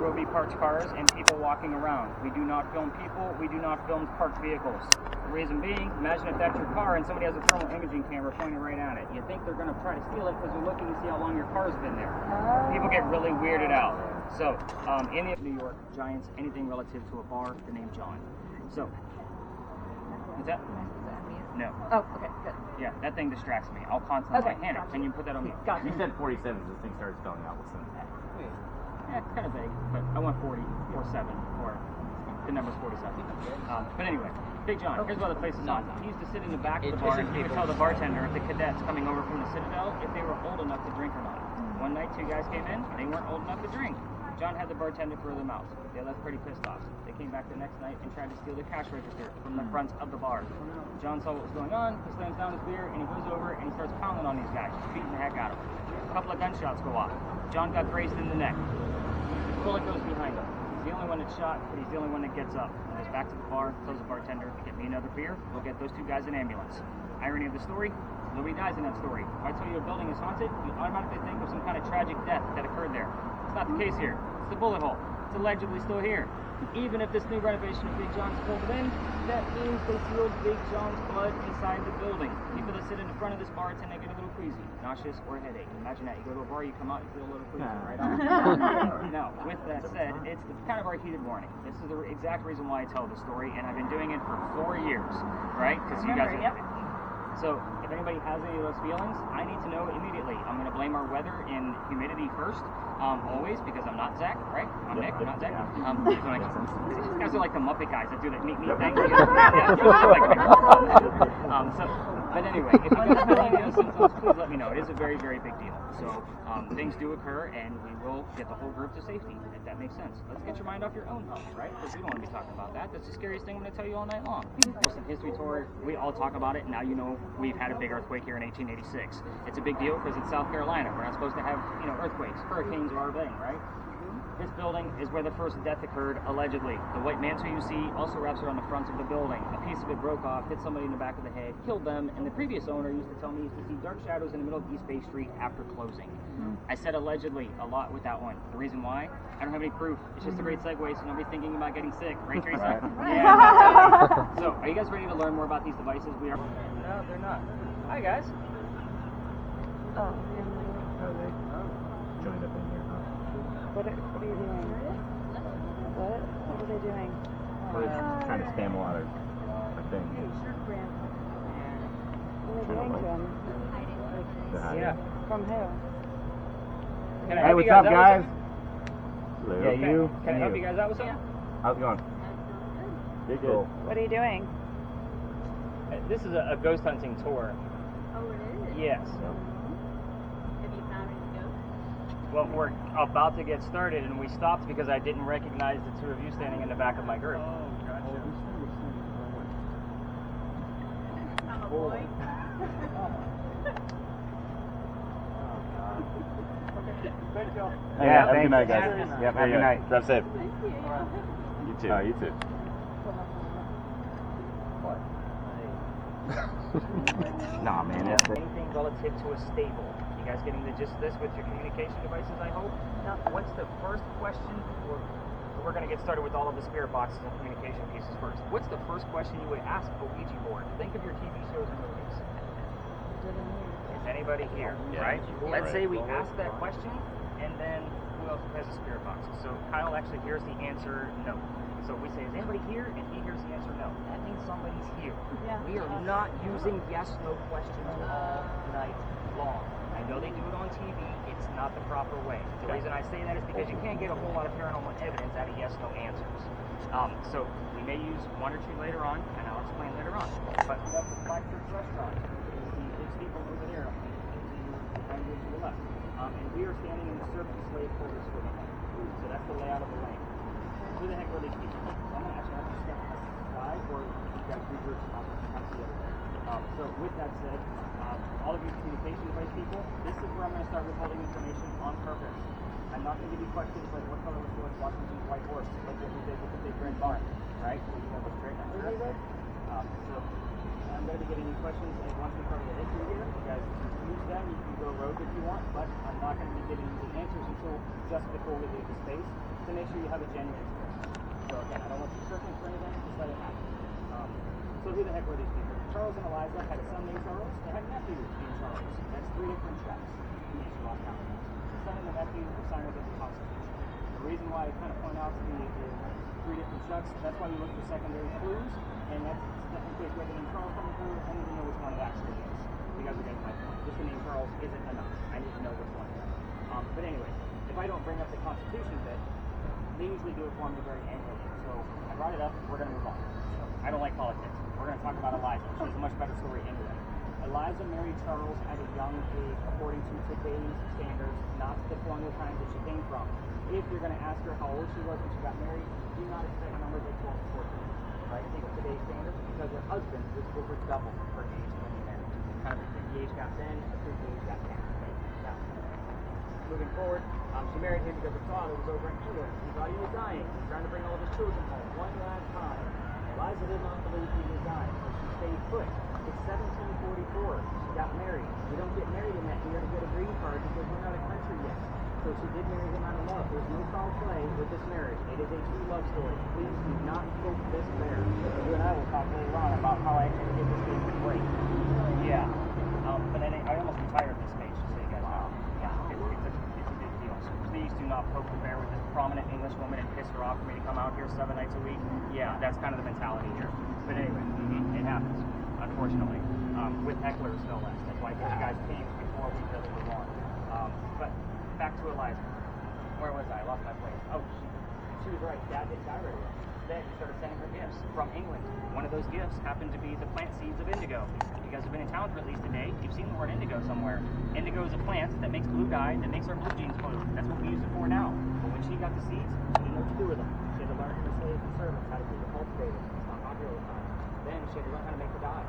will be parked cars and people walking around. We do not film people. We do not film parked vehicles. The reason being, imagine if that's your car and somebody has a thermal imaging camera pointing right at it. You think they're going to try to steal it because they're looking to see how long your car's been there. People get really weirded out. So, in the New York Giants, anything relative to a bar, the name John. So, what's that? No. Oh, okay, good. Yeah, that thing distracts me. I'll constantly hand it. Can you put that on me? Gotcha. You said 47, this thing started spelling out. What's in that? Yeah, it's kind of vague, but I want 40 or 7 or the number's 47. But anyway, Big John, here's what the place is on. He used to sit in the back of the bar and he would tell the bartender if the cadets coming over from the Citadel if they were old enough to drink or not. One night, 2 guys came in, they weren't old enough to drink. John had the bartender throw them out. They left pretty pissed off. They came back the next night and tried to steal the cash register from the front of the bar. John saw what was going on, he slams down his beer, and he goes over and he starts pounding on these guys, beating the heck out of them. A couple of gunshots go off. John got grazed in the neck. The bullet goes behind him. He's the only one that's shot, but he's the only one that gets up. He goes back to the bar, tells the bartender, get me another beer, we'll get those 2 guys an ambulance. Irony of the story, nobody dies in that story. If I tell you a building is haunted, you automatically think of some kind of tragic death that occurred there. It's not the case here. It's the bullet hole. It's allegedly still here. Even if this new renovation of Big John's pulled it in, that means they sealed Big John's blood inside the building. People that sit in the front of this bar tend to get a little queasy, nauseous, or a headache. Imagine that. You go to a bar, you come out, you feel a little queasy, right? Now, with that said, it's kind of our heated warning. This is the exact reason why I tell the story, and I've been doing it for 4 years, right? Because you guys are... Yep. So, if anybody has any of those feelings, I need to know immediately. I'm going to blame our weather and humidity first, always, because I'm not Zach, right? I'm Nick, I'm not Zach. These guys are like the Muppet guys that do the meet thing. But anyway, if you guys have any of those symptoms, please let me know. It is a very, very big deal. So, things do occur, and we will get the whole group to safety, if that makes sense. Let's get your mind off your own health, right? Because we don't want to be talking about that. That's the scariest thing I'm going to tell you all night long. Listen, history tour, we all talk about it, and now you know we've had a big earthquake here in 1886. It's a big deal because it's South Carolina. We're not supposed to have, earthquakes. Hurricanes are our thing, right? This building is where the first death occurred, allegedly. The white mantle you see also wraps around the front of the building. A piece of it broke off, hit somebody in the back of the head, killed them, and the previous owner used to tell me he used to see dark shadows in the middle of East Bay Street after closing. I said allegedly a lot with that one. The reason why? I don't have any proof. It's just a great segue so nobody's thinking about getting sick. Right, Tracy? Right. Yeah. So, are you guys ready to learn more about these devices? We are. No, they're not. Hi, guys. Oh, they joined up in here, huh? what are you doing? What? What are they doing? We're trying to spam a lot of things. What are they doing to him? Yeah. From who? Hey, what's up, guys? Yeah, you. Can I help you guys out with something? How's it going? Good. Cool. What are you doing? This is a ghost hunting tour. Oh, it is? Yes. Have you found any ghosts? Well, we're about to get started, and we stopped because I didn't recognize the 2 of you standing in the back of my group. I'm a boy. Yeah, have a good night, guys. Yep, have a good night. Drive safe. Thank you. You too. You too. Nah, man. Anything relative to a stable. You guys getting the gist of this with your communication devices, I hope? Now, what's the first question? We're going to get started with all of the spirit boxes and communication pieces first. What's the first question you would ask a Ouija board? Think of your TV shows and movies. Is anybody here, right? Let's say we ask that question, and then who else has a spirit box? So Kyle actually hears the answer no. So we say, is anybody here? And he hears the answer no. That means somebody's here. Yeah. We are not using yes/no questions all night long. I know they do it on TV. It's not the proper way. The reason I say that is because you can't get a whole lot of paranormal evidence out of yes/no answers. So we may use 1 or 2 later on, and I'll explain later on. But that's the Black Church restaurant. It's people over there, and to the left. And we are standing in the servant slave quarters for the home. So that's the layout of the lane. Who the heck are these people? So I'm going to actually have to step aside, or you've got 2 groups on the other way. So with that said, all of you communication device people, this is where I'm going to start withholding information on purpose. I'm not going to give you questions like what color was George Washington's white horse, like what we did with the big red barn, right? So you have a straight number there. So I'm going to be giving you questions, and once we cover the history here, you guys can use them. You can go rogue if you want, but I'm not going to be giving you the answers until just before we leave the space to make make sure you have a genuine experience. So again, I don't want you searching for anything, just let it happen. So who the heck were these people? Charles and Eliza had a son named Charles. They had a nephew named Charles. That's 3 different chefs in case you lost count. The son and the nephew were signers of the Constitution. The reason why I kind of point out the 3 different chefs, that's why we look for secondary clues, and that's in case we have the name Charles coming through, I need to know which one it actually is. You guys are getting my point. Just the name Charles isn't enough. I need to know which one it is. But anyway, if I don't bring up the Constitution bit, they usually do it for me very angrily. So I brought it up, we're going to move on. I don't like politics. We're going to talk about Eliza. She has a much better story anyway. Eliza married Charles at a young age, according to today's standards, not the colonial times that she came from. If you're going to ask her how old she was when she got married, do not expect numbers like 12 to 14. Right? Think of today's standards, because her husband was over double her age when he married. Kind of a 50 age got then, a 50 age got now. Right? Now, moving forward, she married him because her father was over in England. He thought he was dying. He was trying to bring all of his children home one last time. Eliza did not believe he was dying, so she stayed put. It's 1744. She got married. You don't get married in that year to get a green card because we're not a country yet. So she did marry him out of love. There's no foul play with this marriage. It is a true love story. Please do not poke this bear. You and I will talk later on about how I actually did this game for break. Yeah. But then I almost retired this page, just so you guys know. Yeah, it's a big deal. So please do not poke the bear with this prominent English woman and piss her off for me to come out here 7 nights a week. Yeah, that's kind of the mentality here. But anyway, it happens, unfortunately. With hecklers, no less. That's why these guys came before we really move on. But back to Eliza. Where was I? I lost my place. Oh, she was right. Dad didn't die right away. Then he started sending her gifts from England. One of those gifts happened to be the plant seeds of indigo. You guys have been in town for at least a day. You've seen the word indigo somewhere. Indigo is a plant that makes blue dye, that makes our blue jeans blue. That's what we use it for now. But when she got the seeds, she didn't know what to do with them. She had to learn from her slaves and servants how to keep them cultivated. It's not popular all the time. Then she had to learn how to make the dye.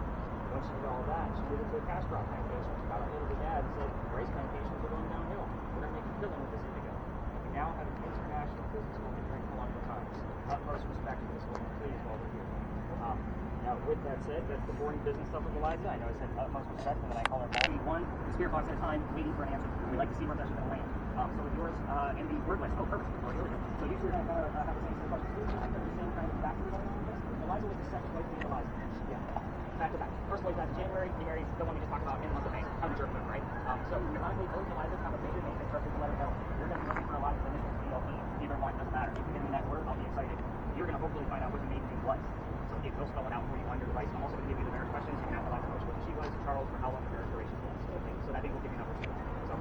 Once she did all that, she moved into a cash crop plantation. She got a hold of her dad and said, rice plantations are going downhill. We're going to make a killing with this indigo. We now have an international business woman during colonial times. Utmost respect for this woman, please, while we're here. Now, with that said, that's the boring business stuff with Eliza. I know I said utmost respect, and then I call her Ball. One spirit box at a time, waiting for an answer. We like to see where that's going to land. So with yours and the word list. Oh, perfect. Oh, here we go. So you two are going to have the same questions. Do you have the same kind of background going on with this? Eliza was the second wife of Eliza. Yeah. Back to back. First wife back in January, he married the one we just talked about in the month of May. Kind of a jerk move, right? So canonically, both Elizas have a maiden name that starts with the letter L. You're going to be looking for Eliza's initials, ELE. Either one, doesn't matter. If you give me that word, I'll be excited. You're going to hopefully find out what the maiden name was. So it will spell it out for you on your device. I'm also going to give you the marriage questions. You can ask Eliza which one she was, Charles, for how long the marriage duration was. Okay, so I think we'll give you number 2. So,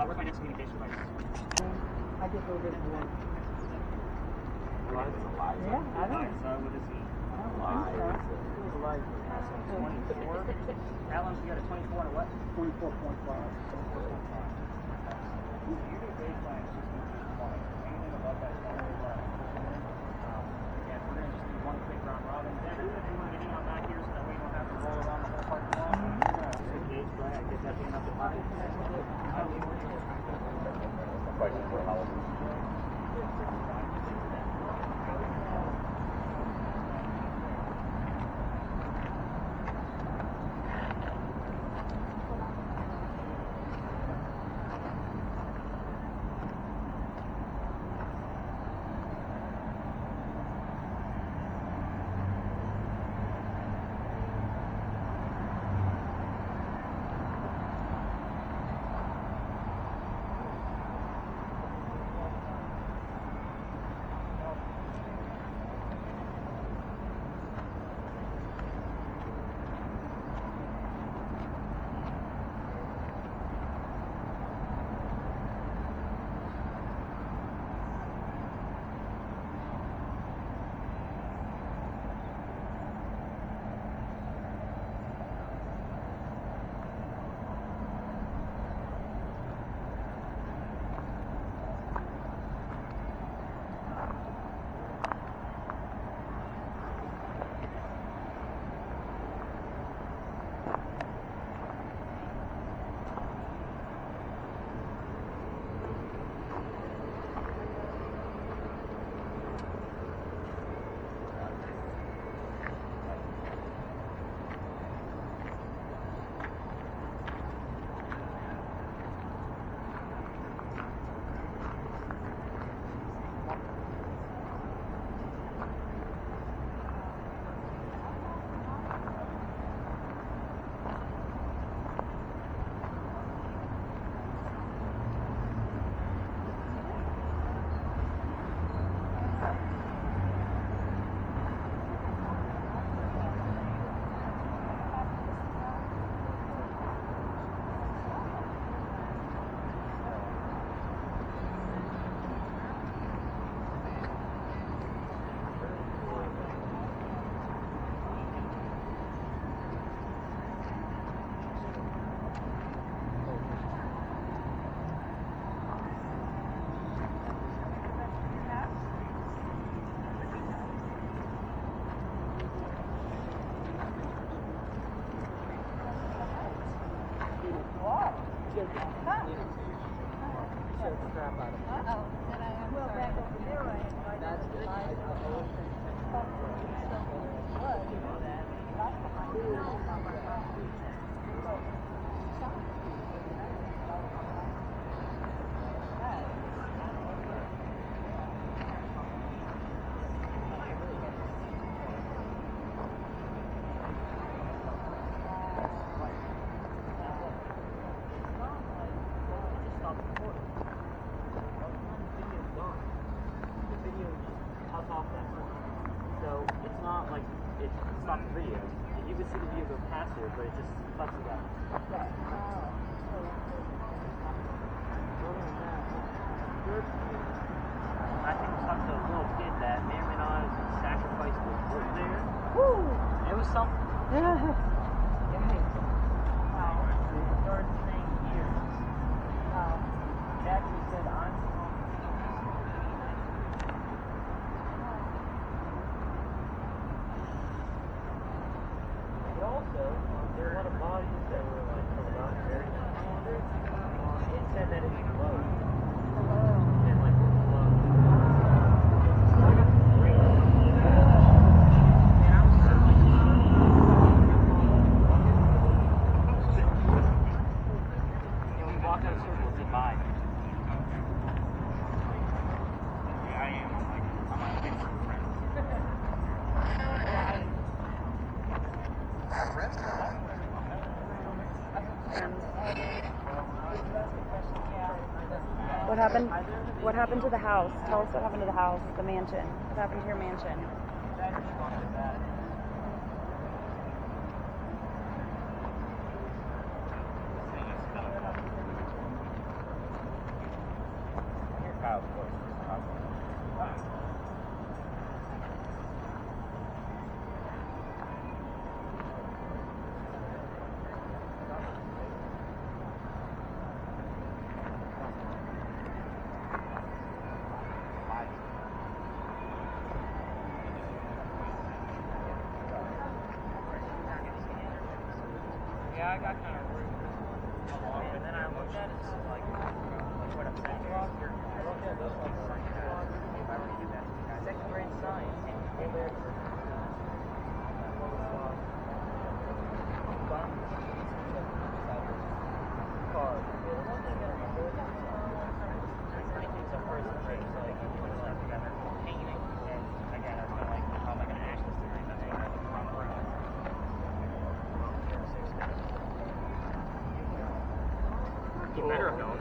where's my next communication device? I just moved it to one. Eliza. Yeah, I don't. Eliza with a Z. Eliza. It was like, So 24. Alan, you got a 24 and a what? 24.5. 24.5. Your baseline is just going to be 1. Anything above that is only 11. Again, we're going to just do one quick round robin. Deborah, if you want to get in on back here so that way you don't have to roll around the whole parking lot. Gauge, go ahead. Get that thing up to 5. Question for Halloween. What happened to the house? Tell us what happened to the house, the mansion. What happened to your mansion? Yeah, I got kind of worried. And then I looked at it, like what I'm saying. I looked at those like if I were to give that to the guy. Second grade science. And they're better have known.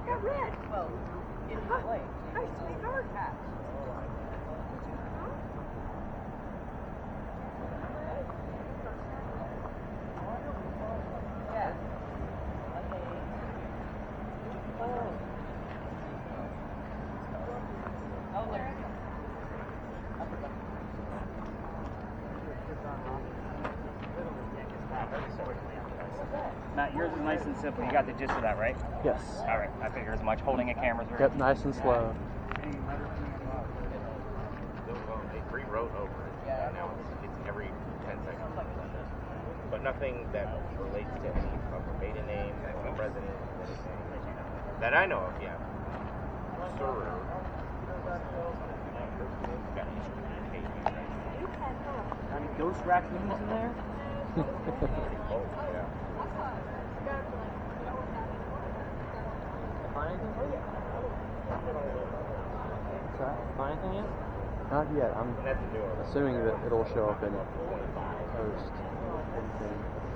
They're red. Well, in play. Nice sweetheart hat. Yeah. Matt, yours is nice and simple. You got the gist of that, right? Yes. All right. I figure as much. Holding a camera's very. Yep, nice and slow. They rewrote over it. Yeah, now it's every 10 seconds. But nothing that relates to any of her maiden name, the president, anything. That I know of, yeah. Sir. Any ghost raccoons in there? Oh, yeah. Find anything? Find anything yet? Not yet. I'm That's a new one. assuming that it'll show up in post.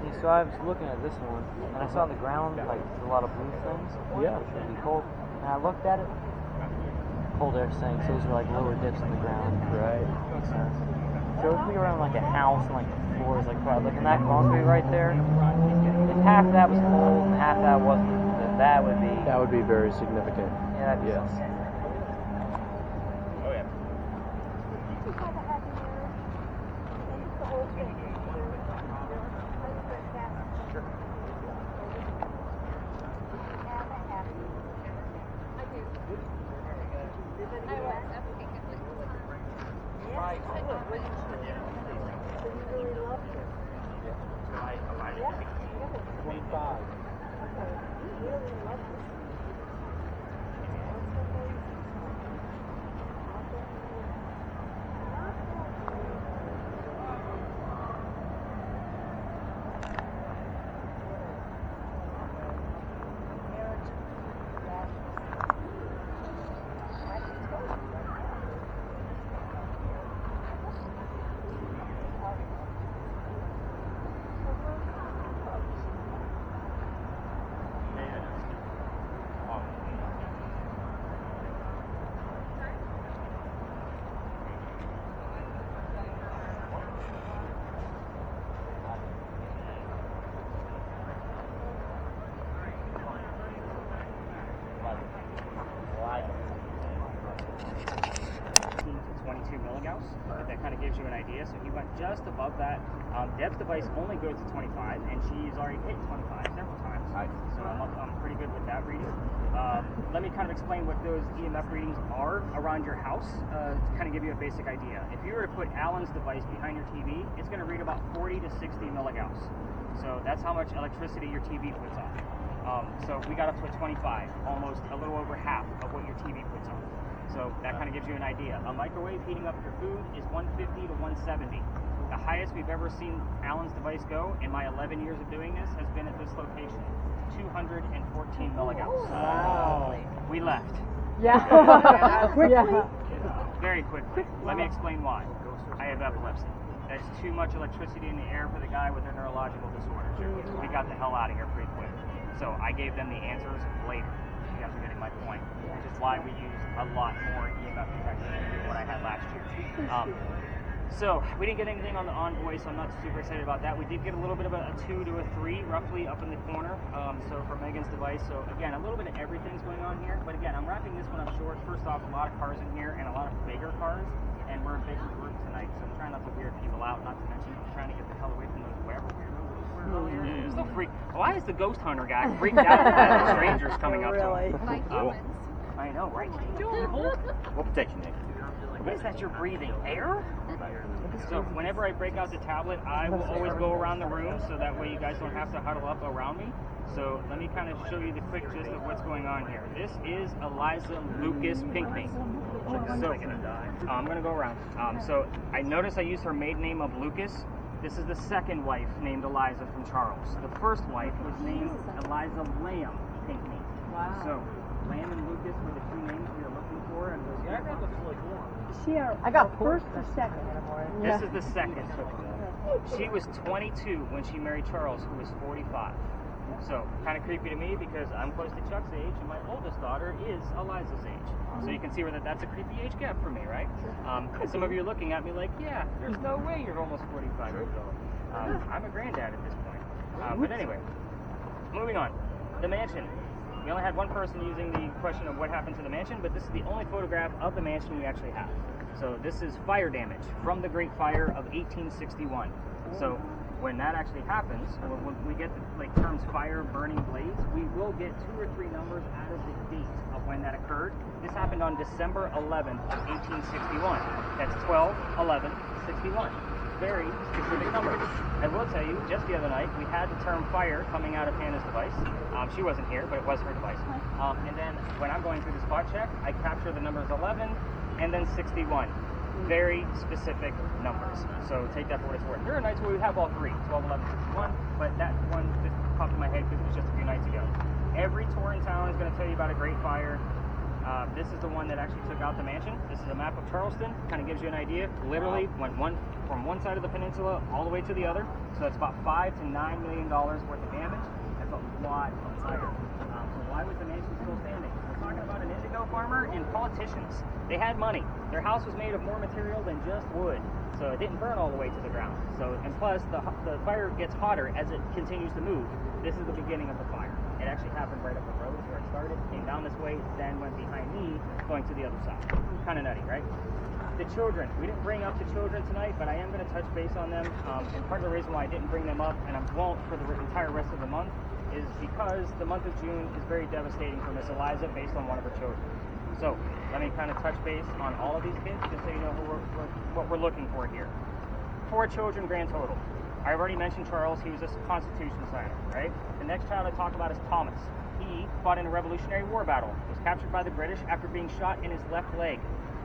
Yeah, so I was looking at this one, and I saw on the ground, like, a lot of blue things. Yeah. Which would be cold. And I looked at it, cold air sinks, those are like lower dips in the ground. Right. Makes sense. So if we were around like a house and like the floor is like probably looking at that concrete right there, if half of that was cold and half of that wasn't, then that would be That would be very significant. yeah, that'd be Yes. something. you an idea. So he went just above that. Deb's device only goes to 25, and she's already hit 25 several times. So I'm pretty good with that reading. Let me kind of explain what those EMF readings are around your house to kind of give you a basic idea. If you were to put Alan's device behind your TV, it's going to read about 40 to 60 milligauss. So that's how much electricity your TV puts on. So we got up to a 25, almost a little over half of what your TV puts on. So that kind of gives you an idea. A microwave heating up your food is 150 to 170. The highest we've ever seen Alan's device go in my 11 years of doing this has been at this location, 214 milligauss. Wow. We left. Yeah. Quickly? Very quickly. Let me explain why. I have epilepsy. That's too much electricity in the air for the guy with a neurological disorder. We got the hell out of here pretty quick. So I gave them the answers later. You guys are getting my point, which is why we use a lot more EMF detection than what I had last year. So we didn't get anything on the Envoy, so I'm not super excited about that. We did get a little bit of a 2 to a 3 roughly up in the corner. So for Megan's device, so again, a little bit of everything's going on here. But again, I'm wrapping this one up short. First off, a lot of cars in here and a lot of bigger cars, and we're a bigger group tonight, so I'm trying not to weird people out. Not to mention, I'm trying to get the hell away from those wherever weirdos. So freak. Why is the ghost hunter guy freaked out that strangers coming up to him? I know, right? We'll protect you, Nick. What is that you're breathing? Air? So whenever I break out the tablet, I will always go around the room so that way you guys don't have to huddle up around me. So let me kind of show you the quick gist of what's going on here. This is Eliza Lucas Pinckney. So I'm going to go around. So I noticed I used her maiden name of Lucas. This is the second wife named Eliza from Charles. The first wife was named Eliza Lamb Pinckney. Wow. So Lamb and Lucas were the two names we were looking for, and those I got first or second. This is the second. She was 22 when she married Charles, who was 45. So kind of creepy to me because I'm close to Chuck's age, and my oldest daughter is Eliza's age. So you can see where that's a creepy age gap for me, right? And some of you are looking at me like, yeah, there's no way you're almost 45 years old. I'm a granddad at this point. But anyway, moving on. The mansion. We only had one person using the question of what happened to the mansion, but this is the only photograph of the mansion we actually have. So this is fire damage from the Great Fire of 1861. So when that actually happens, when we get the terms fire, burning, blaze, we will get 2 or 3 numbers out of the date of when that occurred. This happened on December 11th of 1861. That's 12/11/61. Very specific numbers. I will tell you, just the other night, we had the term fire coming out of Hannah's device. She wasn't here, but it was her device. And then when I'm going through the spot check, I capture the numbers 11 and then 61. Very specific numbers. So take that for what it's worth. There are nights where we have all 3, 12/11/61, but that one just popped in my head because it was just a few nights ago. Every tour in town is going to tell you about a great fire. This is the one that actually took out the mansion. This is a map of Charleston. Kind of gives you an idea. Literally went from one side of the peninsula all the way to the other. So that's about $5 to $9 million worth of damage. That's a lot of fire. So why was the mansion still standing? We're talking about an indigo farmer and politicians. They had money. Their house was made of more material than just wood. So it didn't burn all the way to the ground. So, and plus, the fire gets hotter as it continues to move. This is the beginning of the fire. It actually happened right up the road where it started, came down this way, then went behind me, going to the other side. Kind of nutty, right? The children. We didn't bring up the children tonight, but I am going to touch base on them. And part of the reason why I didn't bring them up, and I won't for the entire rest of the month, is because the month of June is very devastating for Miss Eliza based on one of her children. So let me kind of touch base on all of these kids, just so you know what we're looking for here. 4 children grand total. I've already mentioned Charles. He was a Constitution signer, right? The next child I talk about is Thomas. He fought in a Revolutionary War battle, was captured by the British after being shot in his left leg.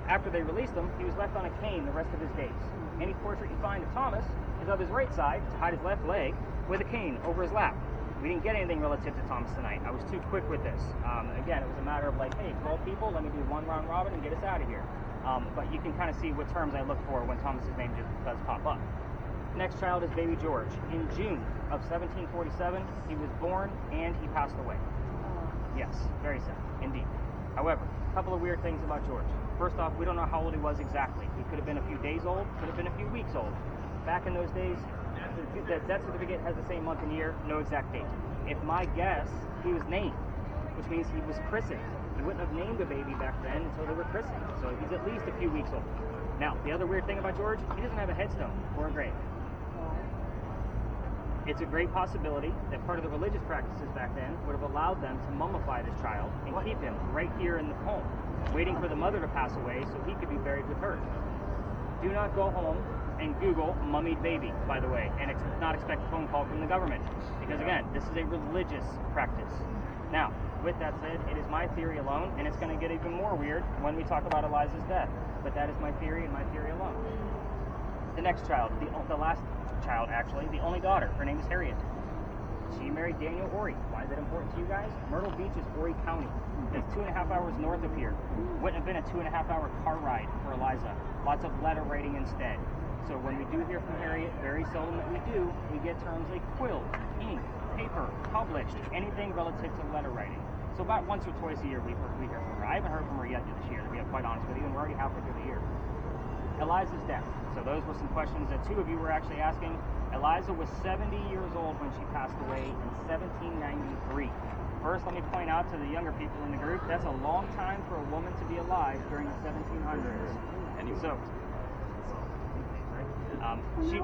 After they released him, he was left on a cane the rest of his days. Any portrait you find of Thomas is of his right side to hide his left leg with a cane over his lap. We didn't get anything relative to Thomas tonight. I was too quick with this. Again, it was a matter of like, hey, 12 people, let me do 1 round robin and get us out of here. But you can kind of see what terms I look for when Thomas's name just does pop up. Next child is baby George. In June of 1747, he was born and he passed away. Yes, very sad, indeed. However, a couple of weird things about George. First off, we don't know how old he was exactly. He could have been a few days old, could have been a few weeks old. Back in those days, the death certificate has the same month and year, no exact date. If my guess, he was named, which means he was christened He wouldn't have named a baby back then until they were christened, so he's at least a few weeks old. Now, the other weird thing about George, he doesn't have a headstone or a grave. It's a great possibility that part of the religious practices back then would have allowed them to mummify this child and keep him right here in the home, waiting for the mother to pass away so he could be buried with her. Do not go home and Google mummied baby, by the way, and not expect a phone call from the government, because again, this is a religious practice. Now, with that said, it is my theory alone, and it's going to get even more weird when we talk about Eliza's death, but that is my theory and my theory alone. The next child, the last child actually, the only daughter, her name is Harriet. She married Daniel Horry. Why is that important to you guys? Myrtle Beach is Horry County. It's 2.5 hours north of here. Wouldn't have been a 2.5-hour car ride for Eliza. Lots of letter writing instead. So when we do hear from Harriet, very seldom that we do, we get terms like quill, ink, paper, published, anything relative to letter writing. So about once or twice a year we hear from her. I haven't heard from her yet this year, to be quite honest with you, and we're already halfway through the year. Eliza's death. So those were some questions that 2 of you were actually asking. Eliza was 70 years old when she passed away in 1793. First, let me point out to the younger people in the group, that's a long time for a woman to be alive during the 1700s. So, she...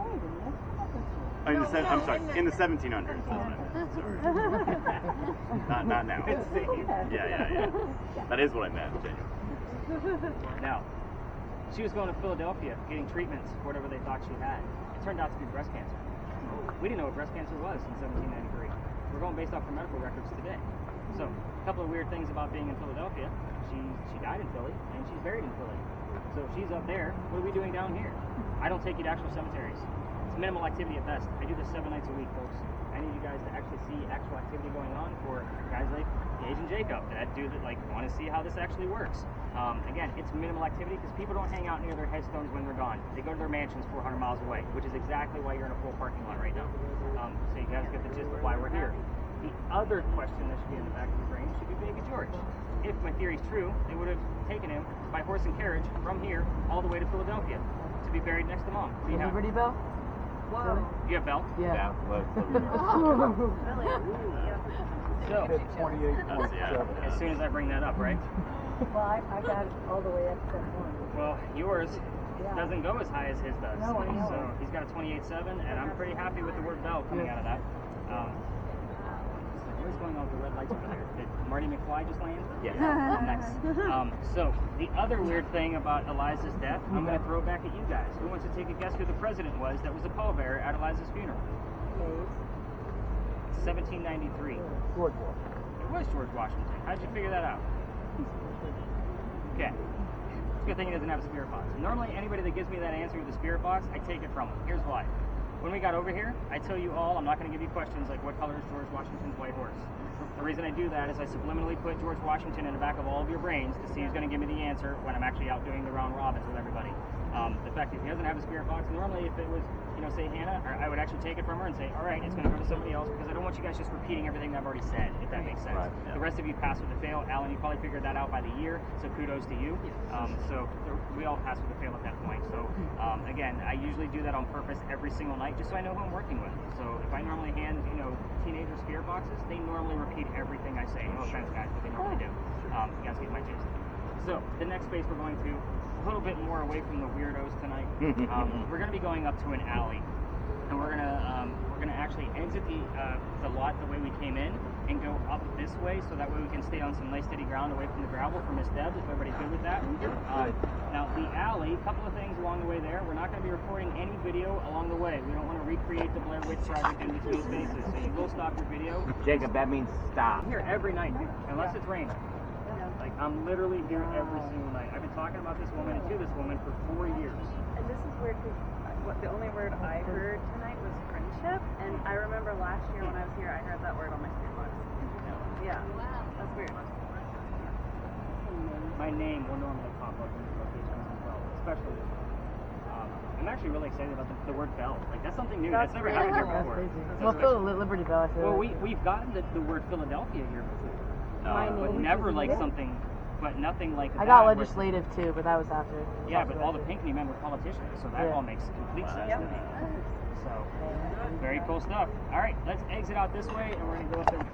I'm sorry, in the 1700s. Sorry. not now. Yeah. That is what I meant, genuinely. Now, she was going to Philadelphia getting treatments for whatever they thought she had. It turned out to be breast cancer. We didn't know what breast cancer was in 1793. We're going based off her medical records today. So, a couple of weird things about being in Philadelphia. She died in Philly, and she's buried in Philly. So if she's up there, what are we doing down here? I don't take you to actual cemeteries. It's minimal activity at best. I do this 7 nights a week, folks. I need you guys to actually see actual activity going on for guys like Gage and Jacob that do that, like, want to see how this actually works. Again, it's minimal activity because people don't hang out near their headstones when they're gone. They go to their mansions 400 miles away, which is exactly why you're in a full parking lot right now. So you guys get the gist of why we're here. The other question that should be in the back of your brain should be baby George. If my theory is true, they would have taken him by horse and carriage from here all the way to Philadelphia to be buried next to Mom. So Liberty Bell? Whoa. You have Bell? Yeah. So, as soon as I bring that up, right? Well, I got it all the way up to 1. Well, yours doesn't go as high as his does. No, I know. So he's got a 28.7, and I'm pretty happy with the word Bell coming out of that. What is going on with the red lights over there? Did Marty McFly just land? Yeah. Nice. So the other weird thing about Eliza's death, I'm going to throw back at you guys. Who wants to take a guess who the president was that was the pallbearer at Eliza's funeral? 1793. George. It was George Washington. How'd you figure that out? Okay. It's a good thing he doesn't have a spirit box. Normally, anybody that gives me that answer with a spirit box, I take it from him. Here's why. When we got over here, I tell you all, I'm not going to give you questions like what color is George Washington's white horse. The reason I do that is I subliminally put George Washington in the back of all of your brains to see who's going to give me the answer when I'm actually out doing the round robins with everybody. The fact that he doesn't have a spirit box, normally if it was, say Hannah, I would actually take it from her and say, all right, it's going to go to somebody else, because I don't want you guys just repeating everything that I've already said, if that makes sense. Right, yeah. The rest of you pass with a fail. Alan, you probably figured that out by the year, so kudos to you. So we all pass with a fail at that point. So again, I usually do that on purpose every single night, just so I know who I'm working with. So if I normally hand, teenager spirit boxes, they normally repeat everything I say. No offense, guys, but they normally do. You guys get my gist. So the next space we're going to, a little bit more away from the weirdos tonight. We're going to be going up to an alley, and we're gonna actually exit the lot the way we came in and go up this way, so that way we can stay on some nice steady ground away from the gravel for Miss Deb, if everybody's good with that. Now the alley, a couple of things along the way there. We're not going to be recording any video along the way. We don't want to recreate the Blair Witch Project in between spaces, so you will stop your video. Jacob, that means stop. I'm here every night, unless it's raining. Like, I'm literally here every single night. I've been talking about this woman and to this woman for 4 years. And this is weird because the only word I heard tonight was friendship, and I remember last year when I was here, I heard that word on my spirit box. Yeah, that's weird. My name will normally pop up in these locations as well, especially this one. I'm actually really excited about the word Bell. Like, that's something new. That's never happened here before. Well, Liberty Bell, I feel well, we've gotten the word Philadelphia here before. But never like something, but nothing like that. I got legislative too, but that was after. Yeah, but all the Pinckney men were politicians, so that all makes complete sense to me. So, very cool stuff. All right, let's exit out this way, and we're going to go up there.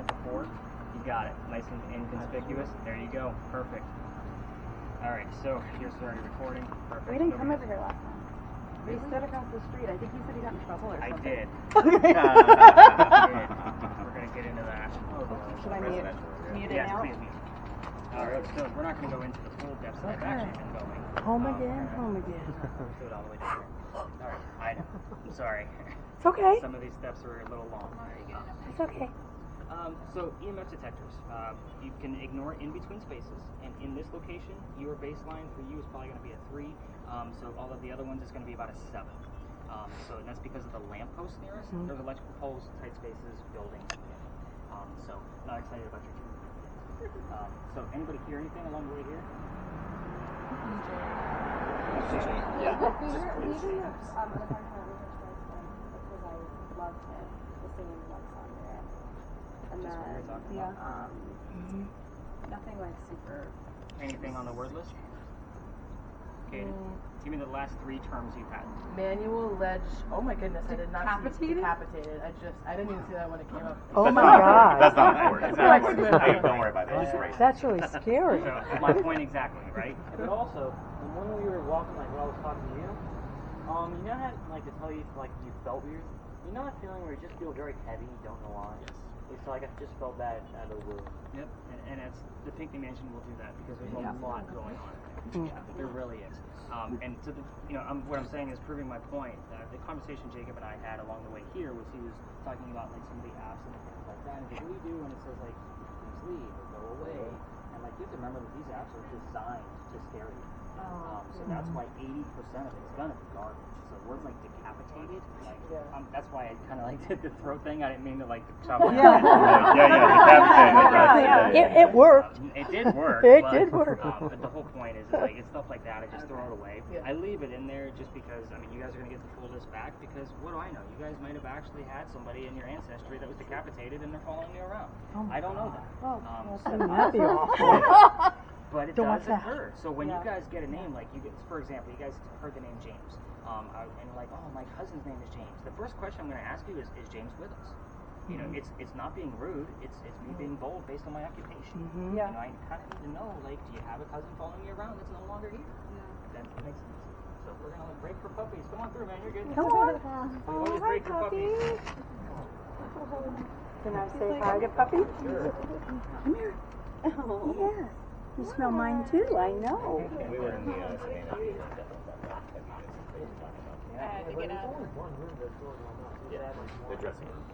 it before. You got it. Nice and inconspicuous. There you go. Perfect. All right, so here's already recording. Perfect. We didn't come over here last time. We stood across the street. I think you said you got in trouble or I something. did. Okay. We're going to get into that. Should I mute it Yes, now? please mute. All right, so we're not going to go into the full depths that I've actually been going. Home again, home again. Do it all the way down here. All right, I know. I'm sorry. It's okay. Some of these steps are a little long. It's okay. So EMF detectors, you can ignore in between spaces, and in this location, your baseline for you is probably going to be a 3. So all of the other ones is going to be about a 7. So and that's because of the lampposts near us. There's electrical poles, tight spaces, buildings. So not excited about your team. So anybody hear anything along the way here? Yeah. Because I loved him, the singing one song there. And Just what we were talking about? Nothing like super. Anything on the word list? Cadyn, give me the last 3 terms you've had. Manual ledge. Oh my goodness, I did not see decapitated. I didn't even see that when it came up. Oh my God. That's not important. It's not important. Hey, don't worry about that. It's great. That's really scary. So my point exactly, right? But also, when we were walking, like when I was talking to you, you know how, like, to tell you, like, you felt weird? You know that feeling where you just feel very heavy, you don't know why? Yes. It's like I just felt that out of the blue. Yep, and it's the Pink Dimension will do that because there's a lot going on. Yeah, there really is. And to the, what I'm saying is proving my point. The conversation Jacob and I had along the way here was he was talking about like some of the apps and things like that. And he's like, what do you do when it says like please leave or go away? And like you have to remember that these apps are designed to scare you. So that's why 80% of it is gonna be garbage. So words like decapitated, like that's why I kind of like did the throat thing. I didn't mean to like chop it. Decapitated. It worked. It did work. It but, did work. But the whole point is like it's stuff like that. I just throw it away. I leave it in there just because you guys are gonna get the full list back. Because what do I know? You guys might have actually had somebody in your ancestry that was decapitated and they're following you around. I don't know that. That'd be awful. But it Don't does want that. occur. So when you guys get a name, like you get, for example, you guys heard the name James, and you're like, oh, my cousin's name is James. The first question I'm going to ask you is James with us? You know, it's not being rude. It's me being bold based on my occupation. Yeah. I kind of need to know, like, do you have a cousin following you around that's no longer here? That makes sense. So we're going to break for puppies. Come on through, man. You're good. Come on. We always break for puppies. Can I say hi to puppy? Come here. Oh. Yes. You smell mine too, I know. We were in the I had to get out. the dressing room.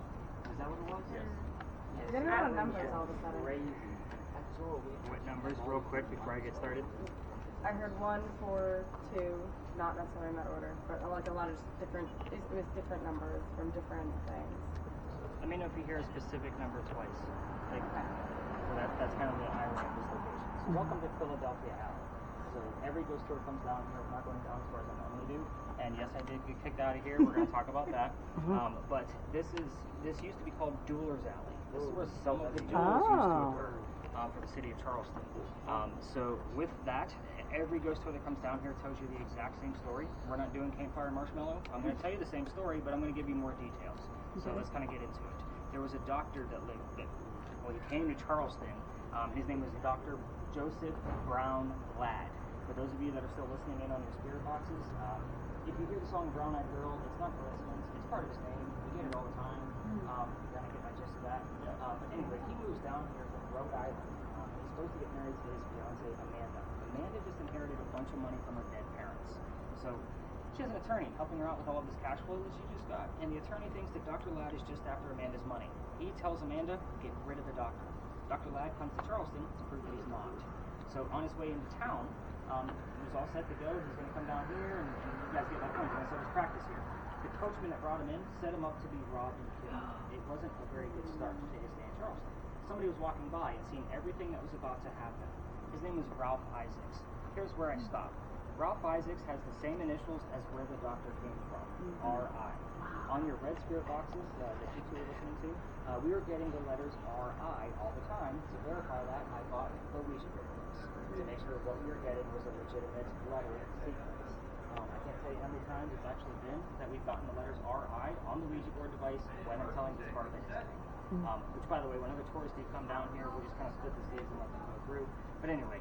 Is that what it was? Yes. I didn't know numbers all of a sudden. Crazy. What numbers, real quick, before I get started? I heard 1, 4, 2, not necessarily in that order, but like a lot of different. It was different numbers from different things. Let me know if you hear a specific number twice. Like, so that's kind of the irony of this location. So welcome to Philadelphia Alley. So every ghost tour comes down here. We're not going down as far as I normally do. And yes, I did get kicked out of here. We're going to talk about that. But this used to be called Duelers Alley. This is where some of the duels used to occur for the city of Charleston. So with that, every ghost tour that comes down here tells you the exact same story. We're not doing campfire marshmallow. I'm going to tell you the same story, but I'm going to give you more details. So let's kind of get into it. There was a doctor that he came to Charleston. His name was Dr. Joseph Brown Ladd. For those of you that are still listening in on your spirit boxes, if you hear the song Brown Eyed Girl, it's not coincidence. It's part of his name. We get it all the time. You kind of get my gist of that. But anyway, he moves down here from Rhode Island. He's supposed to get married to his fiancée, Amanda. Amanda just inherited a bunch of money from her dead parents. So she has an attorney helping her out with all of this cash flow that she just got. And the attorney thinks that Dr. Ladd is just after Amanda's money. He tells Amanda, get rid of the doctor. Dr. Ladd comes to Charleston to prove that he's not. So on his way into town, he was all set to go. He's going to come down here, and you guys get my point. He's going to start his practice here. The coachman that brought him in set him up to be robbed and killed. It wasn't a very good start to his day in Charleston. Somebody was walking by and seeing everything that was about to happen. His name was Ralph Isaacs. Here's where I stop. Ralph Isaacs has the same initials as where the doctor came from, R.I. On your red spirit boxes that you two are listening to, we were getting the letters R.I. all the time. To verify that, I bought the Ouija board books to make sure what we were getting was a legitimate letter sequence. I can't tell you how many times it's actually been that we've gotten the letters R.I. on the Ouija board device when I'm telling this part of the history. Which, by the way, whenever tourists do come down here, we just kind of split the seats and let them go through. But anyway,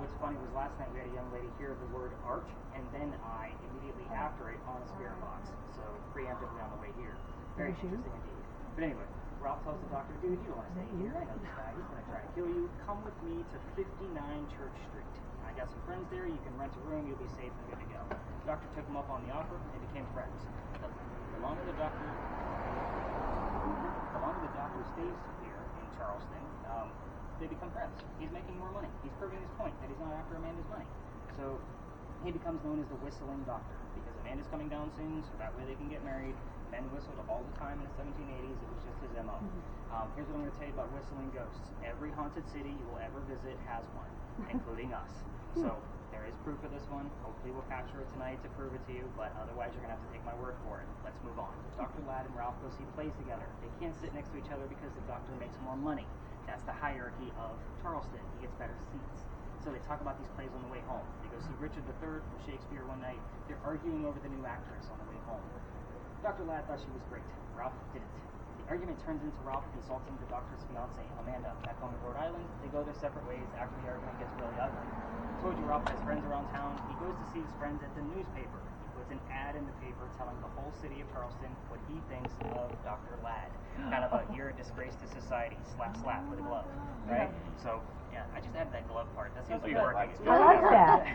what's funny was last night we had a young lady hear the word arch, and then I immediately after it on a spirit box. So preemptively on the way here. Very interesting indeed. But anyway, Ralph tells the doctor, dude, you don't want to stay here. I know this guy. He's going to try to kill you. Come with me to 59 Church Street. I got some friends there. You can rent a room. You'll be safe and good to go. The doctor took him up on the offer. They became friends. The longer the doctor stays here in Charleston, they become friends. He's making more money. He's proving his point that he's not after Amanda's money. So he becomes known as the whistling doctor because Amanda's coming down soon, so that way they can get married. Men whistled all the time in the 1780s. It was just his MO. Here's what I'm going to tell you about whistling ghosts. Every haunted city you will ever visit has one, including us. So there is proof of this one. Hopefully we'll capture it tonight to prove it to you, but otherwise you're going to have to take my word for it. Let's move on. Dr. Ladd and Ralph go see plays together. They can't sit next to each other because the doctor makes more money. That's the hierarchy of Charleston. He gets better seats. So they talk about these plays on the way home. They go see Richard III from Shakespeare one night. They're arguing over the new actress on the way home. Dr. Ladd thought she was great. Ralph didn't. The argument turns into Ralph consulting the doctor's fiancée, Amanda, back home in Rhode Island. They go their separate ways after the argument gets really ugly. I told you Ralph has friends around town. He goes to see his friends at the newspaper. He puts an ad in the paper telling the whole city of Charleston what he thinks of Dr. Ladd. Kind of a, you're a disgrace to society, slap, slap with a glove, right? So, yeah, I just added that glove part. That seems to be working. I like that.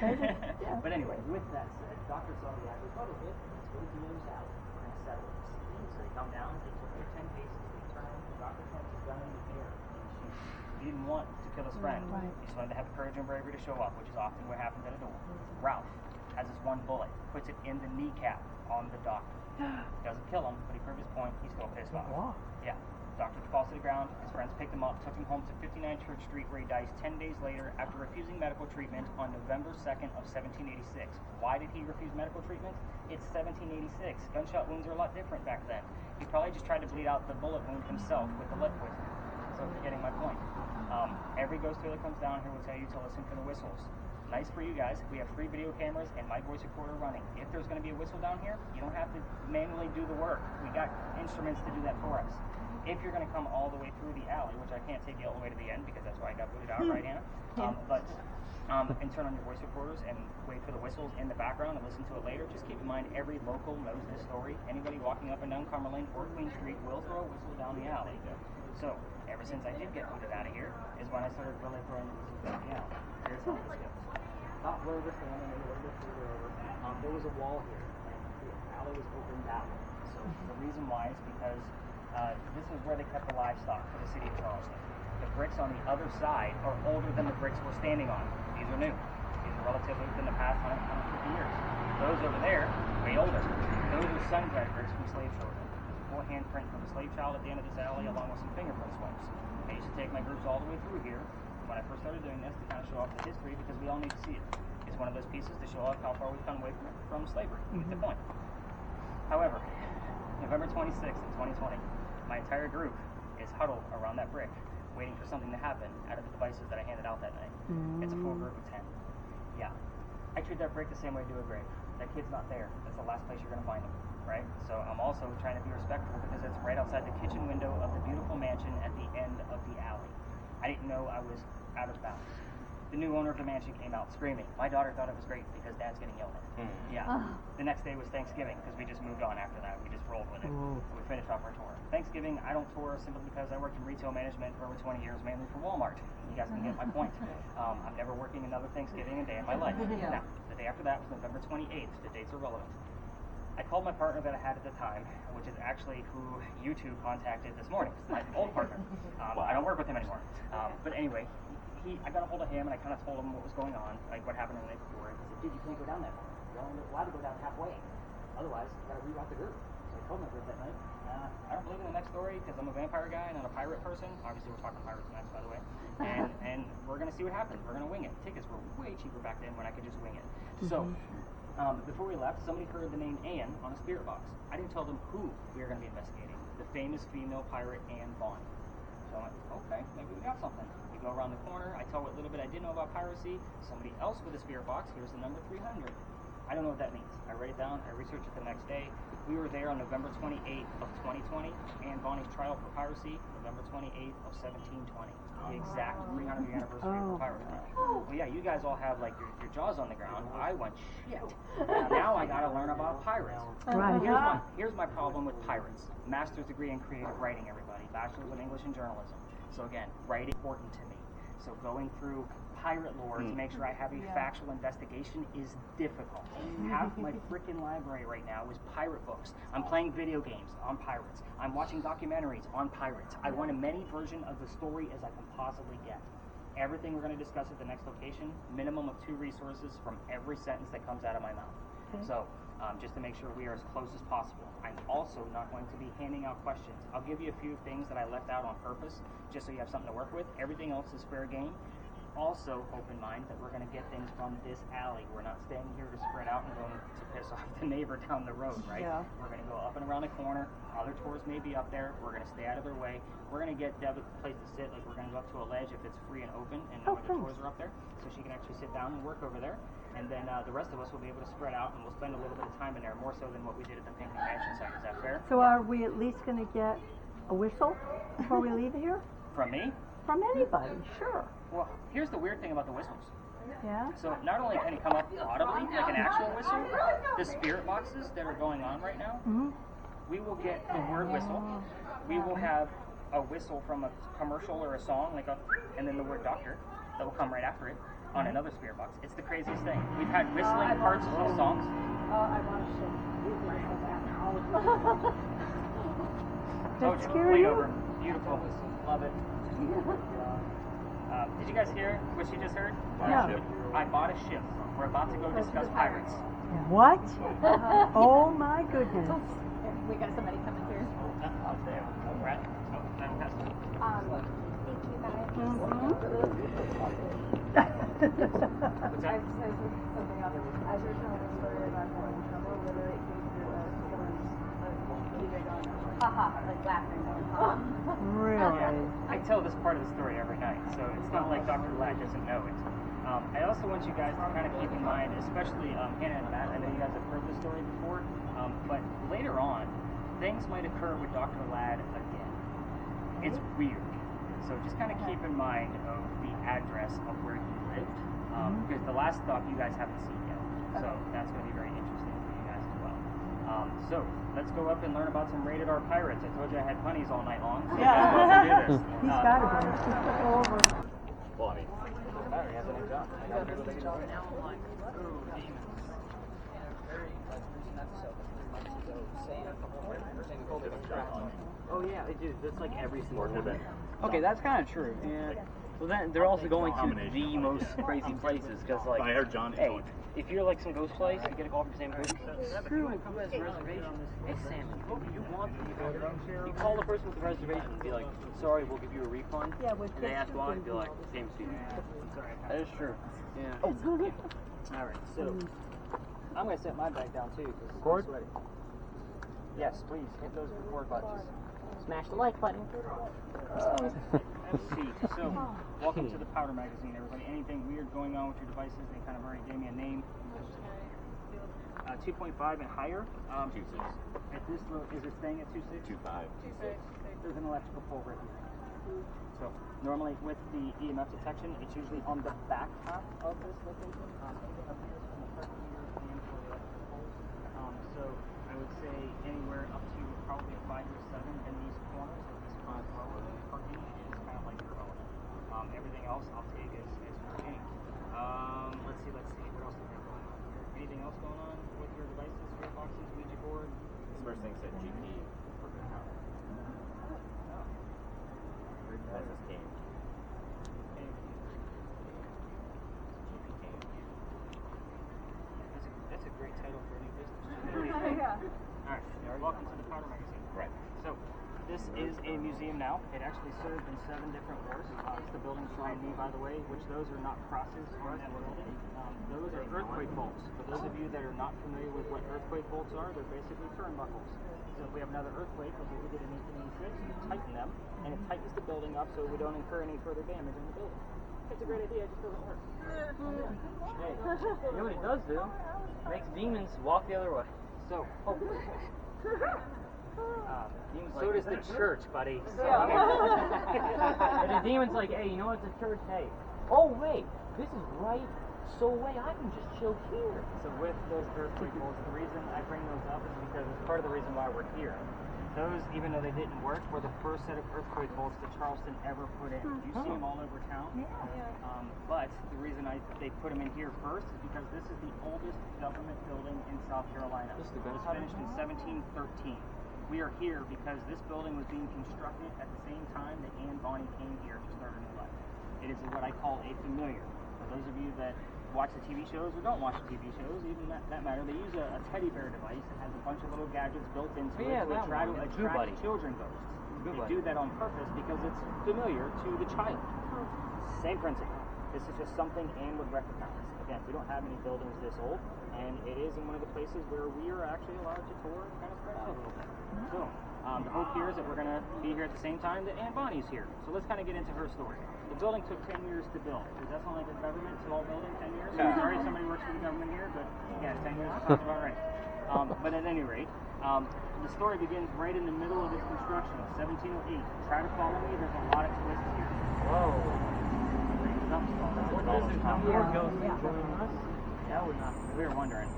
But anyway, with that said, doctor saw the ad, rebutted it. Let's go to Dealer's Alley. We're going to settle this. So they come down, they took their 10 paces, they turn, the doctor points his gun in the air and shoots. He didn't want to kill his friend. He just wanted to have the courage and bravery to show up, which is often what happens at a door. Ralph has his one bullet, puts it in the kneecap on the doctor. Doesn't kill him, but he proved his point. He's still pissed off. Yeah. Doctor falls to the ground. His friends picked him up, took him home to 59 Church Street, where he dies 10 days later after refusing medical treatment on November 2nd of 1786. Why did he refuse medical treatment? It's 1786. Gunshot wounds are a lot different back then. He probably just tried to bleed out the bullet wound himself with the lead poison. So you're getting my point. Every ghost tour that comes down here will tell you to listen for the whistles. Nice for you guys. We have 3 video cameras and my voice recorder running. If there's going to be a whistle down here, you don't have to manually do the work. We got instruments to do that for us. If you're going to come all the way through the alley, which I can't take you all the way to the end because that's why I got booted out, right, Hannah? And turn on your voice recorders and wait for the whistles in the background and listen to it later. Just keep in mind, every local knows this story. Anybody walking up and down Cumberland or Queen Street will throw a whistle down the alley. So, ever since I did get booted out of here, is when I started really throwing the whistles down the alley. Here's how this goes. Not where this one, maybe a little bit further over. There was a wall here, and the alley was open that way. So the reason why is because this is where they kept the livestock for the city of Charleston. The bricks on the other side are older than the bricks we're standing on. These are new. These are relatively within the past 150 years. Those over there, way older. Those are sun-dried bricks from slave children. There's a full handprint from a slave child at the end of this alley, along with some fingerprint swipes. I used to take my groups all the way through here when I first started doing this to kind of show off the history because we all need to see it. It's one of those pieces to show off how far we've come away from slavery. You get the point. However, November 26th of 2020, my entire group is huddled around that brick, waiting for something to happen out of the devices that I handed out that night. It's a full group of 10. Yeah. I treat that brick the same way I do a grave. That kid's not there. That's the last place you're going to find him, right? So I'm also trying to be respectful because it's right outside the kitchen window of the beautiful mansion at the end of the alley. I didn't know I was out of bounds. The new owner of the mansion came out screaming. My daughter thought it was great because Dad's getting yelled at. Yeah. The next day was Thanksgiving because we just moved on after that. We just rolled with it. We finished off our tour. Thanksgiving, I don't tour simply because I worked in retail management for over 20 years, mainly for Walmart. You guys can get my point. I'm never working another Thanksgiving a day in my life. Now, the day after that was November 28th. The dates are relevant. I called my partner that I had at the time, which is actually who you two contacted this morning, my old partner. I don't work with him anymore. But anyway, I got a hold of him and I kind of told him what was going on, like what happened the night before. He said, dude, you can't go down that far. You're only allowed to go down halfway. Otherwise, you got to reroute the group. So I told my group that night, I don't believe in the next story because I'm a vampire guy, not a pirate person. Obviously, we're talking pirates next, by the way. And we're going to see what happens. We're going to wing it. Tickets were way cheaper back then when I could just wing it. So, before we left, somebody heard the name Anne on a spirit box. I didn't tell them who we were going to be investigating. The famous female pirate Anne Vaughn. So I'm like, okay, maybe we got something. We go around the corner. I tell what little bit I did know about piracy. Somebody else with a spirit box. Here's the number 300. I don't know what that means. I write it down, I research it the next day. We were there on November 28th of 2020, and Bonnie's trial for piracy, November 28th of 1720. The exact 300th anniversary of the pirate trial. Well, yeah, you guys all have like your jaws on the ground. I went, shit. Now I gotta learn about pirates. Right. Here's my problem with pirates. Master's degree in creative writing, everybody. Bachelor's in English and journalism. So again, writing important to me. So going through pirate lore to make sure I have a factual investigation is difficult. Half my freaking library right now is pirate books. I'm playing video games on pirates. I'm watching documentaries on pirates. I want a many version of the story as I can possibly get. Everything we're going to discuss at the next location, minimum of 2 resources from every sentence that comes out of my mouth. Okay. So just to make sure we are as close as possible. I'm also not going to be handing out questions. I'll give you a few things that I left out on purpose, just so you have something to work with. Everything else is fair game. Also, open mind that we're going to get things from this alley. We're not staying here to spread out and going to piss off the neighbor down the road, right? Yeah. We're going to go up and around the corner. Other tours may be up there. We're going to stay out of their way. We're going to get Deb a place to sit. Like, we're going to go up to a ledge if it's free and open, and no other tours are up there, so she can actually sit down and work over there. And then the rest of us will be able to spread out, and we'll spend a little bit of time in there, more so than what we did at the Pink Mansion site. Is that fair? So are we at least going to get a whistle before we leave here? From me? From anybody, sure. Well, here's the weird thing about the whistles. Yeah. So not only can it come up audibly, like an actual whistle, the spirit boxes that are going on right now, we will get the word whistle. We will have a whistle from a commercial or a song, like and then the word doctor that will come right after it on another spirit box. It's the craziest thing. We've had whistling parts of songs. I want to shit. That scare you? Over. Beautiful. Love it. Did you guys hear what she just heard? No. I bought a ship. We're about to go discuss pirates. What? Oh my goodness. We got somebody coming through. Out there. Oh, right. Oh, fantastic. Thank you What's guys. that? I just said something else. As you're telling the story about how in trouble, literally it came through someone's going, haha, like laughing, going, ha. Really? I tell this part of the story every night, so it's not like Dr. Ladd doesn't know it. I also want you guys to kind of keep in mind, especially Hannah and Matt, I know you guys have heard this story before, but later on, things might occur with Dr. Ladd again. It's weird. So just kind of keep in mind of the address of where he lived, because the last stop you guys haven't seen yet. So that's going to be very interesting for you guys as well. So let's go up and learn about some rated R pirates. I told you I had punnies all night long. So let's go up and do this. He's got to be. Just flip it over. Well, I mean, He has a new job. Now I'm like, ooh, demons. Very, like, recent episode, 3 months ago, saying COVID crap. Oh yeah, they do. That's like every single Or Tibet. Okay, that's kind of true. Yeah. Well, then they're also going to the most crazy places because, like, I heard John. hey, if you're like some ghost place, you get a call from Sam Cooke. Screw it, who has a reservation? It's Sam Cooke. You want them. You call the person with the reservation and be like, sorry, we'll give you a refund. Yeah, with and they ask why, and be like, same seat. That is true. Yeah. Oh, all right. So I'm going to set my bag down too because Record? I'm sweaty. Yes, please hit those record buttons. Smash the like button. Let's see. So, welcome to the Powder Magazine, everybody. Anything weird going on with your devices? They kind of already gave me a name. 2.5 and higher. 2.6. At this low, is it staying at 2.6? 2.5. 2.6. There's an electrical pole right here. So, normally with the EMF detection, it's usually on the back half of this location. Up here from the parking meters and for the electrical poles. So, I would say anywhere up to probably a 5 or 7 in these corners. If this front row of the parking is kind of like irrelevant. Everything else I'll take as routine. Let's see. What else do we have going on here? Anything else going on with your devices, spirit boxes, Ouija board? This first thing said GP. That's his game. That's a great title for a new business. Yeah. Alright, welcome to the Powder Magazine. Right. So, this is a museum now. It actually served in 7 different wars. It's the building behind me, by the way, which those are not crosses on that building. Those are earthquake bolts. For those of you that are not familiar with what earthquake bolts are, they're basically turnbuckles. So if we have another earthquake, like we did in 1886, you tighten them, and it tightens the building up so we don't incur any further damage in the building. It's a great idea, it just doesn't work. Hey, you know what it does do? Makes demons walk the other way. So, Demons so does the church, buddy. So, and the demon's like, hey, you know what? It's a church. Hey, oh wait, this is right. So wait, I can just chill here. So with those earthquake bolts, the reason I bring those up is because it's part of the reason why we're here. Those, even though they didn't work, were the first set of earthquake bolts that Charleston ever put in. You see them all over town. But the reason they put them in here first is because this is the oldest government building in South Carolina. It was finished in 1713. We are here because this building was being constructed at the same time that Anne Bonny came here to start a new life. It is what I call a familiar. For those of you that watch the TV shows or don't watch the TV shows, even that matter, they use a teddy bear device that has a bunch of little gadgets built into it to try to attract children ghosts. They do that on purpose because it's familiar to the child. Same principle. This is just something Anne would recognize. Again, we don't have any buildings this old, and it is in one of the places where we are actually allowed to tour and kind of spread out a little bit. So, the hope here is that we're going to be here at the same time that Anne Bonny's here. So let's kind of get into her story. The building took 10 years to build. Does that sound like a government small building, 10 years? I'm sorry somebody works for the government here, but yeah, 10 years sounds about right. But at any rate, the story begins right in the middle of its construction, 1708. Try to follow me, there's a lot of twists here. Whoa. What does it come more ghosts joining us? That would not. We were wondering.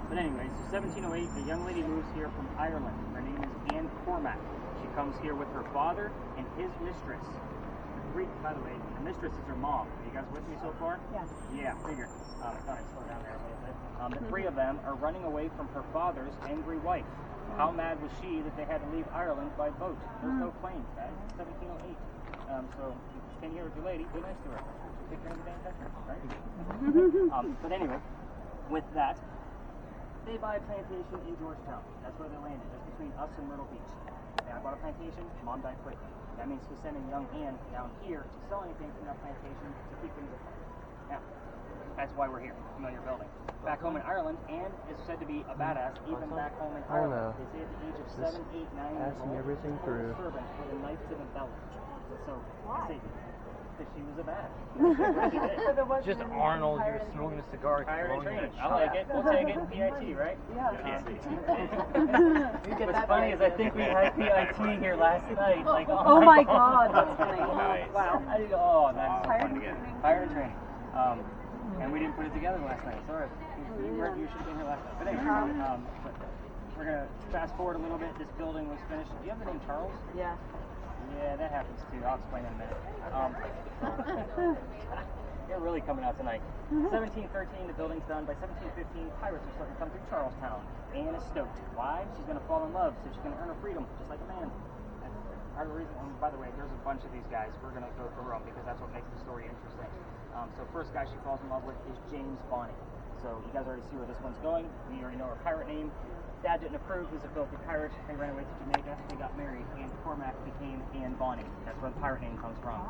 But anyway, so 1708, a young lady moves here from Ireland. Her name is Anne Cormack. She comes here with her father and his mistress. By the way, the mistress is her mom. Are you guys with me so far? Yeah. Yeah, figured. I thought I'd slow down there a little bit. The three of them are running away from her father's angry wife. How mad was she that they had to leave Ireland by boat? There's no planes, guys. 1708. So, can you hear with your lady? Be nice to her. Take care of the damn picture, right? But anyway, with that, they buy a plantation in Georgetown. That's where they landed, just between us and Myrtle Beach. They bought a plantation, mom died quickly. That means he's sending young Anne down here to sell anything from that plantation to keep things afloat. Now, that's why we're here, familiar building. Back home in Ireland, Anne is said to be a badass, even back home in Ireland. They say at the age of 7, 8, 9 years old, everything through. Servant with a knife to the belly. So, I say, because she was a badass. Just Arnold, you're smoking a cigar. Hired and trained. I like it. We'll take it. PIT, right? Yeah. What's funny is I think we had PIT here last night. Like, Oh my God, that's funny. Nice. Wow. That's so fun to get. Hired and trained. And we didn't put it together last night. Sorry. You should have been here last night. But anyway, but we're going to fast forward a little bit. This building was finished. Do you have the name Charles? Yeah. Yeah, that happens too. I'll explain in a minute. You're really coming out tonight. 1713, the building's done. By 1715, pirates are starting to come through Charlestown. Anne is stoked. Why? She's going to fall in love, so she's going to earn her freedom, just like a man. That's part of the reason. And by the way, there's a bunch of these guys. We're going to go through them because that's what makes the story interesting. So first guy she falls in love with is James Bonny. So you guys already see where this one's going. We already know her pirate name. Dad didn't approve. He's a filthy pirate. They ran away to Jamaica. They got married. Anne Cormack became Anne Bonny. That's where the pirate name comes from.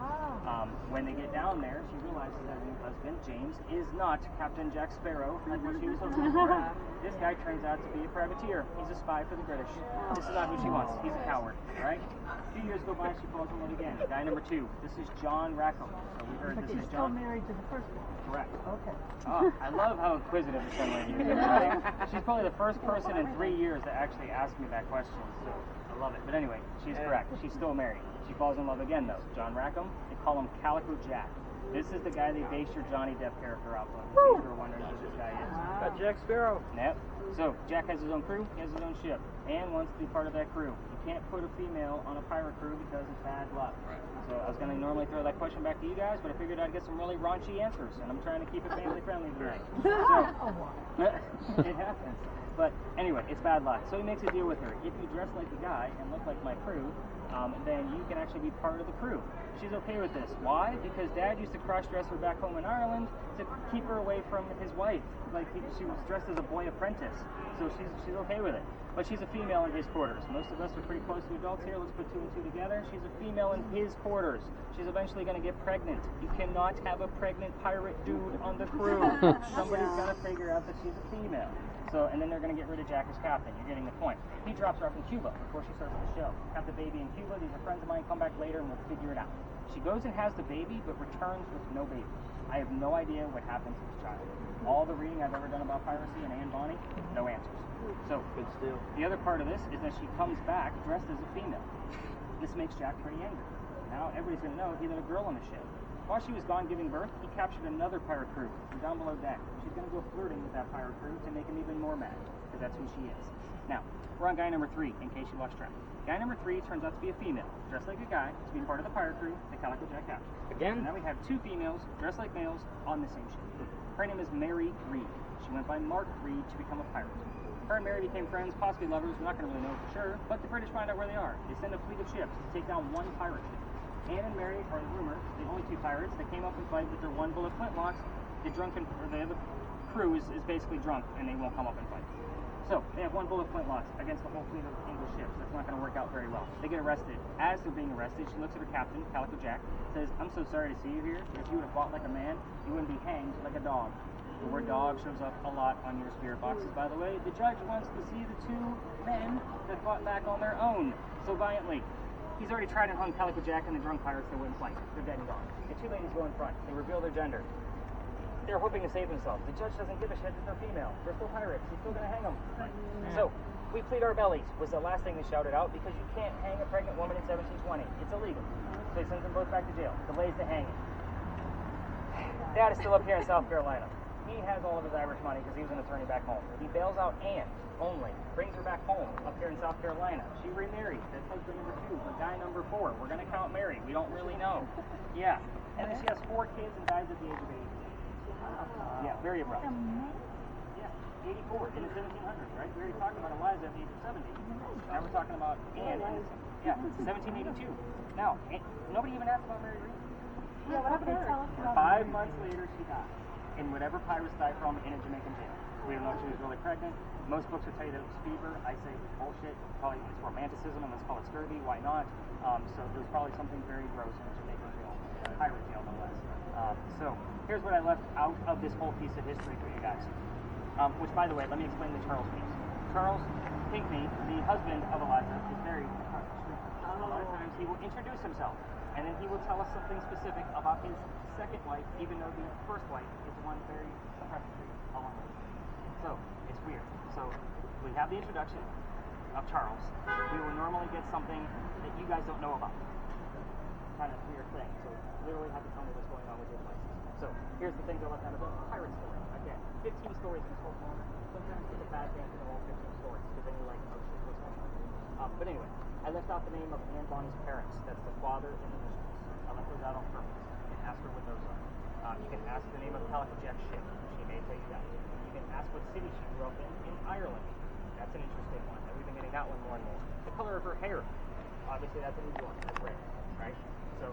When they get down there, she realizes that her new husband, James, is not Captain Jack Sparrow, like what she was hoping for. This guy turns out to be a privateer. He's a spy for the British. This is not who she wants. He's a coward, right? A few years go by, she falls in love again. Guy number 2. This is John Rackham. So we heard this is John. Married to the first one. Correct. Okay. I love how inquisitive this young lady is. Right? She's probably the first person in 3 years to actually ask me that question, so I love it. But anyway, she's correct. She's still married. She falls in love again, though. John Rackham, they call him Calico Jack. This is the guy they base your Johnny Depp character off of. In case you were wondering who this guy is. Got Jack Sparrow. Yep. So, Jack has his own crew, he has his own ship. Anne wants to be part of that crew. You can't put a female on a pirate crew because it's bad luck. So I was going to normally throw that question back to you guys, but I figured I'd get some really raunchy answers, and I'm trying to keep it family friendly tonight. So, it happens. But anyway, it's bad luck. So he makes a deal with her. If you dress like a guy and look like my crew, then you can actually be part of the crew. She's okay with this. Why? Because Dad used to cross-dress her back home in Ireland to keep her away from his wife. Like, she was dressed as a boy apprentice. So she's okay with it. But she's a female in his quarters. Most of us are pretty close to adults here. Let's put 2 and 2 together. She's a female in his quarters. She's eventually going to get pregnant. You cannot have a pregnant pirate dude on the crew. Somebody's got to figure out that she's a female. So, and then they're going to get rid of Jack as captain. You're getting the point. He drops her off in Cuba before she starts the show. Have the baby in Cuba. These are friends of mine. Come back later and we'll figure it out. She goes and has the baby, but returns with no baby. I have no idea what happened to this child. All the reading I've ever done about piracy and Anne Bonny, no answers. So, the other part of this is that she comes back dressed as a female. This makes Jack pretty angry. Now everybody's going to know he let a girl on the ship. While she was gone giving birth, he captured another pirate crew from down below deck. She's going to go flirting with that pirate crew to make him even more mad, because that's who she is. Now, we're on guy number 3, in case you lost track. Guy number 3 turns out to be a female, dressed like a guy, to be part of the pirate crew that Calico Jack captured. Again? And now we have 2 females, dressed like males, on the same ship. Her name is Mary Reed. She went by Mark Reed to become a pirate. Her and Mary became friends, possibly lovers, we're not going to really know for sure, but the British find out where they are. They send a fleet of ships to take down one pirate ship. Anne and Mary are the rumor, the only 2 pirates that came up and fight with their 1 bullet flintlocks. The other crew is basically drunk and they won't come up and fight. So they have 1 bullet flintlocks against the whole fleet of English ships. That's not going to work out very well. They get arrested. As they're being arrested, she looks at her captain, Calico Jack, says, "I'm so sorry to see you here. If you would have fought like a man, you wouldn't be hanged like a dog." The word dog shows up a lot on your spirit boxes, by the way. The judge wants to see the 2 men that fought back on their own so valiantly. He's already tried and hung Calico Jack and the drunk pirates that wouldn't fight. They're dead and gone. The 2 ladies go in front. They reveal their gender. They're hoping to save themselves. The judge doesn't give a shit that they're female. They're still pirates. He's still going to hang them. So, we plead our bellies was the last thing they shouted out, because you can't hang a pregnant woman in 1720. It's illegal. So he sends them both back to jail. Delays the hanging. Dad is still up here in South Carolina. He has all of his Irish money because he was an attorney back home. He bails out Anne only, brings her back home up here in South Carolina. She remarries. That's husband number 2, but guy number 4. We're going to count Mary. We don't really know. Yeah. And then she has 4 kids and dies at the age of 80. Yeah, very abrupt. Yeah, 84 in the 1700s, right? We already talked about Eliza at the age of 70. Now we're talking about Anne. Yeah, 1782. Now, nobody even asked about Mary Reed. Yeah, what happened to her? 5 months later, she died in whatever pirates died from in a Jamaican jail. We don't know if she was really pregnant. Most books would tell you that it was fever. I say bullshit. Probably it's romanticism, and let's call it scurvy. Why not? So there's probably something very gross in a Jamaican jail, pirate jail, no less. So here's what I left out of this whole piece of history for you guys. Which, by the way, let me explain the Charles piece. Charles Pinckney, the husband of Eliza, is very a lot of times he will introduce himself, and then he will tell us something specific about his second wife, even though the first wife is one very suppressively along with. So it's weird. So we have the introduction of Charles. We will normally get something that you guys don't know about. Kind of weird thing. So literally have to tell me what's going on with your devices. So here's the things I left out of the pirate story. Again, 15 stories in this whole corner. Sometimes it's a bad thing to know all 15 stories, because then you're like, oh shit, what's going on? But anyway, I left out the name of Anne Bonny's parents. That's the father and the mistress. I left those out on purpose. You can ask her what those are. You can ask the name of Calico Jack's ship. She may tell you that. You can ask what city she grew up in Ireland. That's an interesting one. And we've been getting that one more and more. The color of her hair. Obviously, that's in New York. That's red, right? So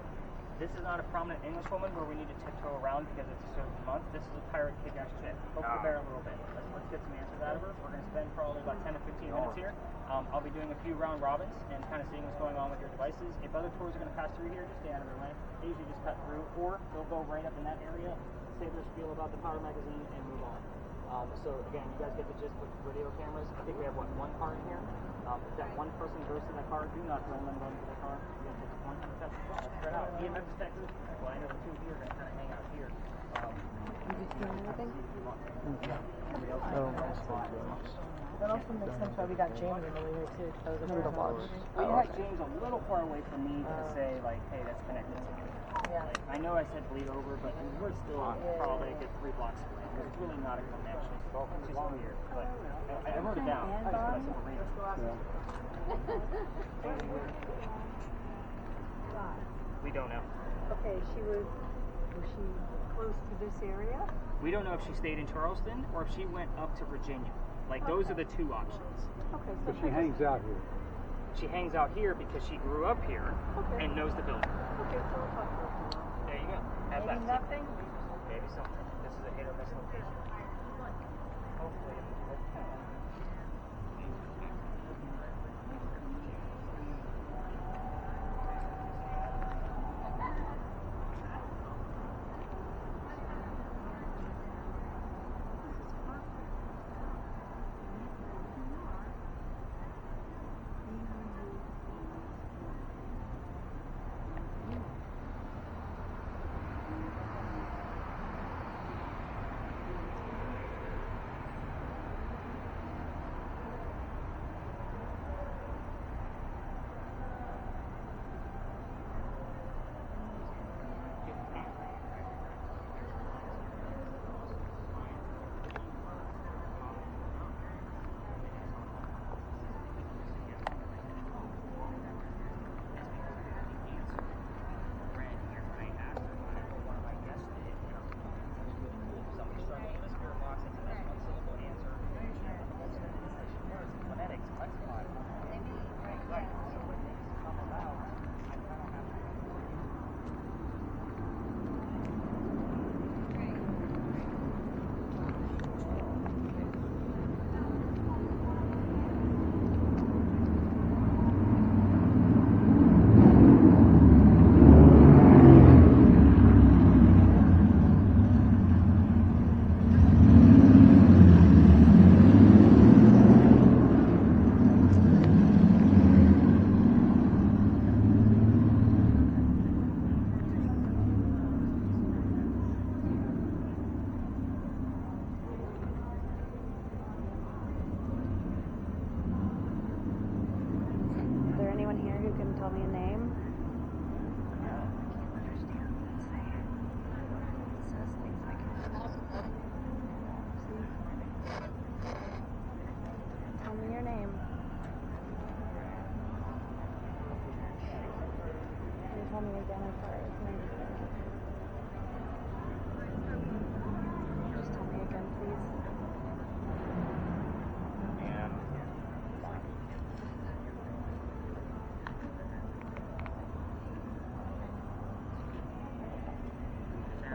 this is not a prominent English woman where we need to tiptoe around because it's a certain month. This is a pirate kick-ass chick. Poke the bear a little bit. Let's get some answers out of her. We're going to spend probably about 10 to 15 minutes here. I'll be doing a few round robins and kind of seeing what's going on with your devices. If other tours are going to pass through here, just stay out of their way. They usually just cut through, or they'll go right up in that area, say their spiel about the Power magazine, and move on. So again, you guys get the gist with video cameras. I think we have, what, 1 car in here? If that one person goes to that car, do not throw them into the car. You have to take one step spread out. EMF detectors, well, I know the 2 of you are going to kind of hang out here. You just doing anything? That also makes sense why we got James over here too. Because Maybe to watch. We had James a little far away from me to say, like, hey, that's connected to you. Yeah. Like, I know I said bleed over, but we're still probably a good 3 blocks away. There's really not a connection. It's just weird. But I wrote it down. I just got some reading. We don't know. Okay, was she close to this area? We don't know if she stayed in Charleston or if she went up to Virginia. Like, those are the 2 options. Okay, But she hangs out here. She hangs out here because she grew up here and knows the building. Okay, so we'll talk to her. There you go. Have Maybe that. nothing. Maybe something. This is a hit or miss location. Hopefully it can.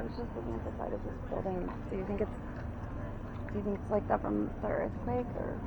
was just looking at the side of this building. Do you think it's like that from the earthquake, or?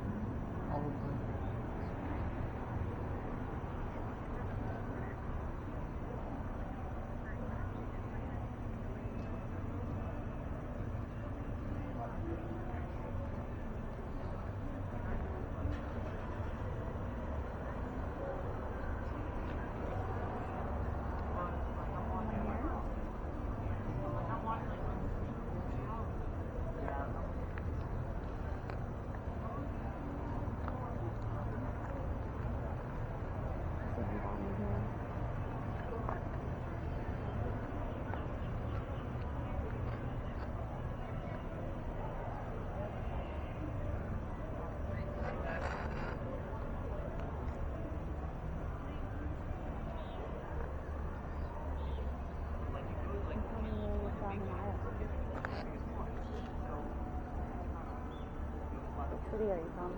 What city are you from?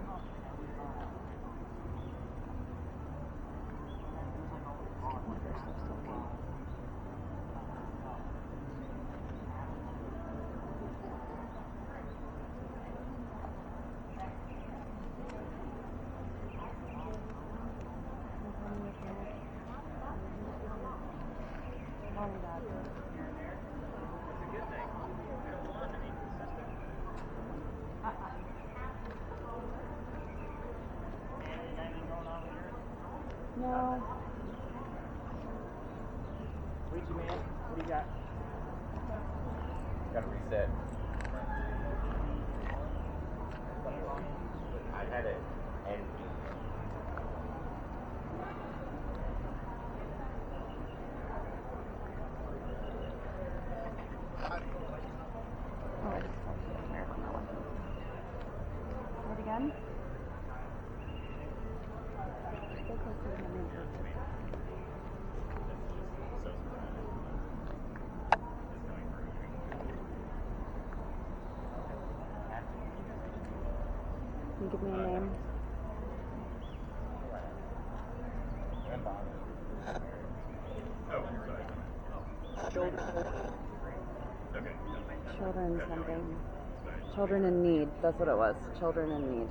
Mom and Dad. No. Luigi, man, what do you got? Gotta reset. I had it end. Oh, I just talked to the American that one. Say it again? Stay close to the main person. Can you give me a name? Children something. Children in need. That's what it was. Children in need.